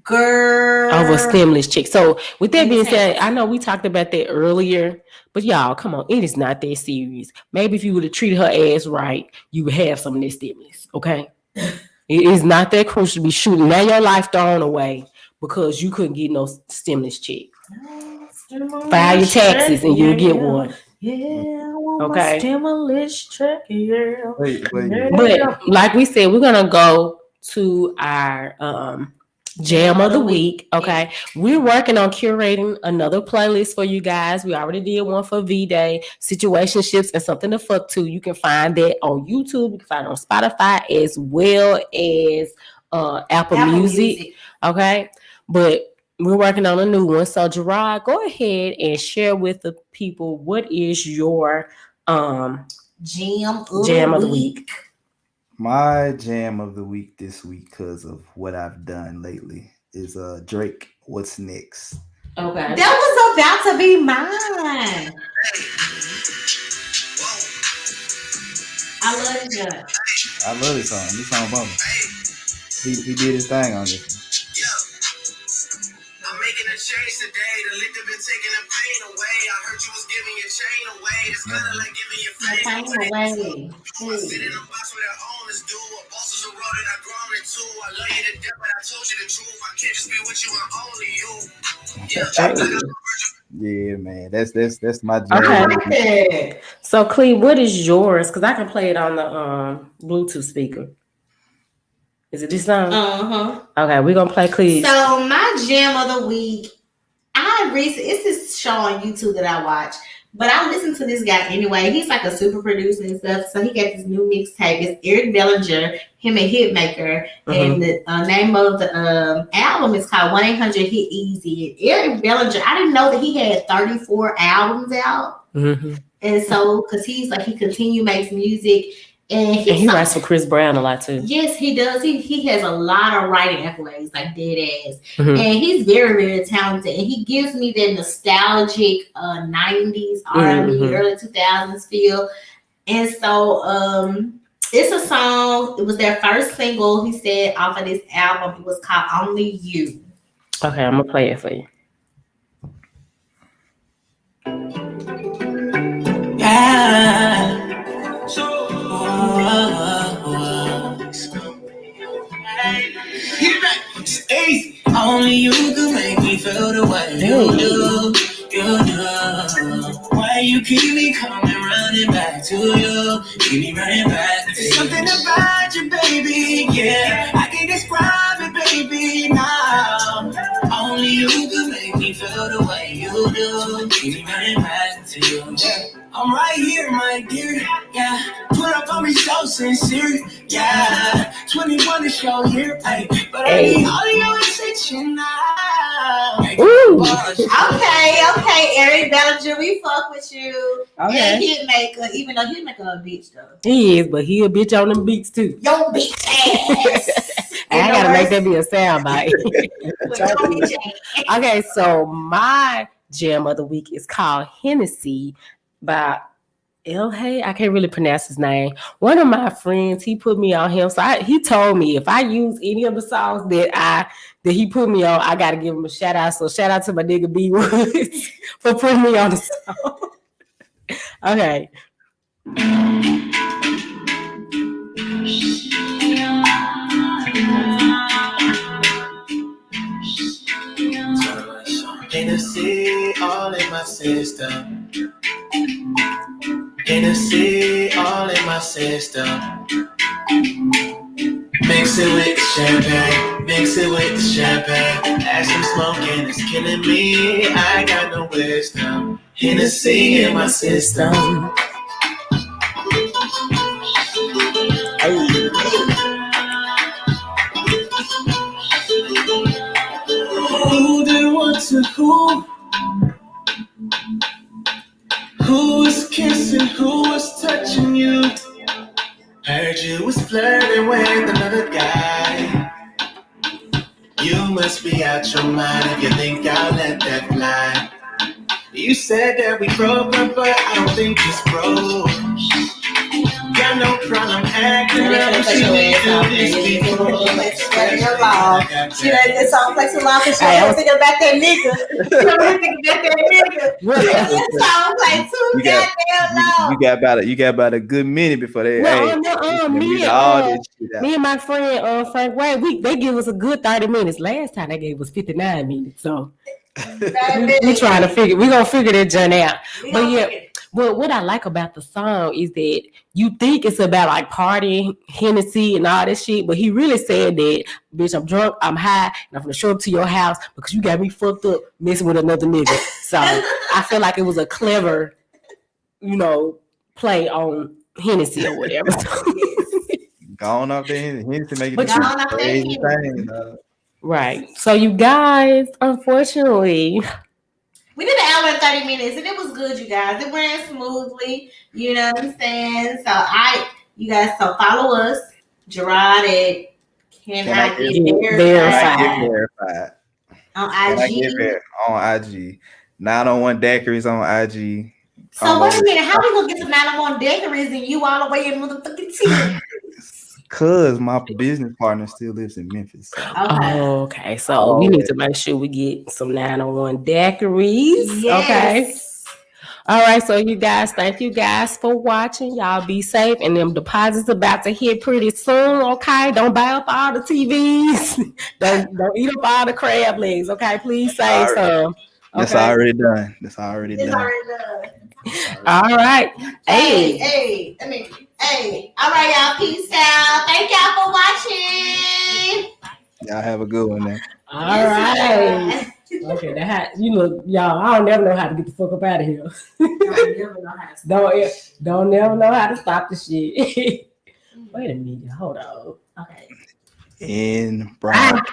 Girl. Over stimulus check. So with that being said, I know we talked about that earlier, but y'all, come on, it is not that serious. Maybe if you would have treated her ass right, you would have some of that stimulus, okay? It is not that crucial to be shooting now your life thrown away because you couldn't get no stimulus check. File your taxes and you'll get one. Yeah, okay. Stimulus check, yeah. But like we said, we're gonna go to our jam of the week. Okay, we're working on curating another playlist for you guys. We already did one for V-Day, situationships, and something to fuck to. You can find that on YouTube. You can find it on Spotify as well as Apple Music. Okay, but we're working on a new one. So Gerard, go ahead and share with the people what is your jam of the week. My jam of the week this week, because of what I've done lately, is Drake, What's Next. Okay. That was about to be mine. I love it. I love this song. This song bummer. He did his thing on this one. I'm making a change today. The liquor been taking the pain away. I heard you was giving your chain away. It's kind of like giving your fame away. I sit in a box where the owners do. A boss is a road that I've grown into. I love you to death, but I told you the truth. I can't just be with you, I'm only you. Yeah, man. That's my jam. Okay. So Cle, what is yours? Because I can play it on the Bluetooth speaker. Is it this song? Okay, we're gonna play Cle. So my jam of the week, it's this show on YouTube that I watch, but I listen to this guy anyway. He's like a super producer and stuff. So he got this new mixtape. It's Eric Bellinger, him and Hitmaker, and the name of the album is called 1-800 Hit Easy. And Eric Bellinger, I didn't know that he had 34 albums out, and so because he makes music. And he writes for Chris Brown a lot too. Yes, he does. He has a lot of writing accolades, like dead ass. And he's very, very talented. And he gives me that nostalgic 90s R&B, early 2000s feel. And so it's a song. It was their first single, he said, off of this album. It was called Only You. Okay, I'm gonna play it for you. Yeah. It's easy. Only you can make me feel the way you do. Why you keep me coming running back to you? Keep me running back. There's something about you, baby. Yeah, I can describe it, baby. Now, only you can make me feel the way you do. Keep me running back to you. I'm right here, my dear. Yeah, put up on me so sincere. Yeah, 21 to show here. Hey, but I need all your attention now. Okay, Eric Bellinger, we fuck with you. Okay. And Hitmaker, even though Hitmaker a bitch though. He is, but he a bitch on them beats too. Yo, bitch ass. I gotta make that be a soundbite. Okay, so my jam of the week is called Hennessy by Hay. I can't really pronounce his name. One of my friends, he put me on him. So he told me if I use any of the songs that he put me on, I gotta give him a shout out. So shout out to my nigga B Woods for putting me on the song. Okay. Hennessy all in my system. Hennessy all in my system. Mix it with the champagne, mix it with the champagne. As I'm smoking, it's killing me. I got no wisdom. Hennessy in my system. who? Who was kissing? Who was touching you? Heard you was flirting with another guy. You must be out your mind if you think I'll let that fly. You said that we broke up, but I don't think it's broke. Got no problem acting like she didn't do this before. She let this song play too long because she was thinking about that nigga. She was thinking about that nigga. This song play too goddamn long. You got about a good minute before they. Me and my friend Frank Wade, they give us a good 30 minutes. Last time they gave us 59 minutes. So we trying to figure. We gonna figure that journey out. But yeah. Well, what I like about the song is that you think it's about like partying, Hennessy, and all this shit, but he really said that, bitch, I'm drunk, I'm high, and I'm gonna show up to your house because you got me fucked up messing with another nigga. So I feel like it was a clever, play on Hennessy or whatever. Gone up there, Hennessy making the crazy thing. Right. So you guys, unfortunately, we did an hour and 30 minutes, and it was good, you guys. It ran smoothly. You know what I'm saying? So you guys, follow us, Gerard at Can I Get Verified on IG. On IG. 901 Daiquiris on IG. So wait a minute, how we gonna get to 901 Daiquiris and you all the way in motherfucking T? Cause my business partner still lives in Memphis. So. Okay. So we need to make sure we get some 901 daiquiris. Yes. Okay. All right. So you guys, thank you guys for watching. Y'all be safe. And them deposits about to hit pretty soon. Okay. Don't buy up all the TVs. don't eat up all the crab legs. Okay. Please save some. Okay? That's already done. All right. Hey. All right, y'all. Peace out. Thank y'all for watching. Y'all have a good one, man. All right. Okay, y'all. I don't never know how to get the fuck up out of here. Don't never know how to stop the shit. Wait a minute. Hold on. Okay. In broadcast.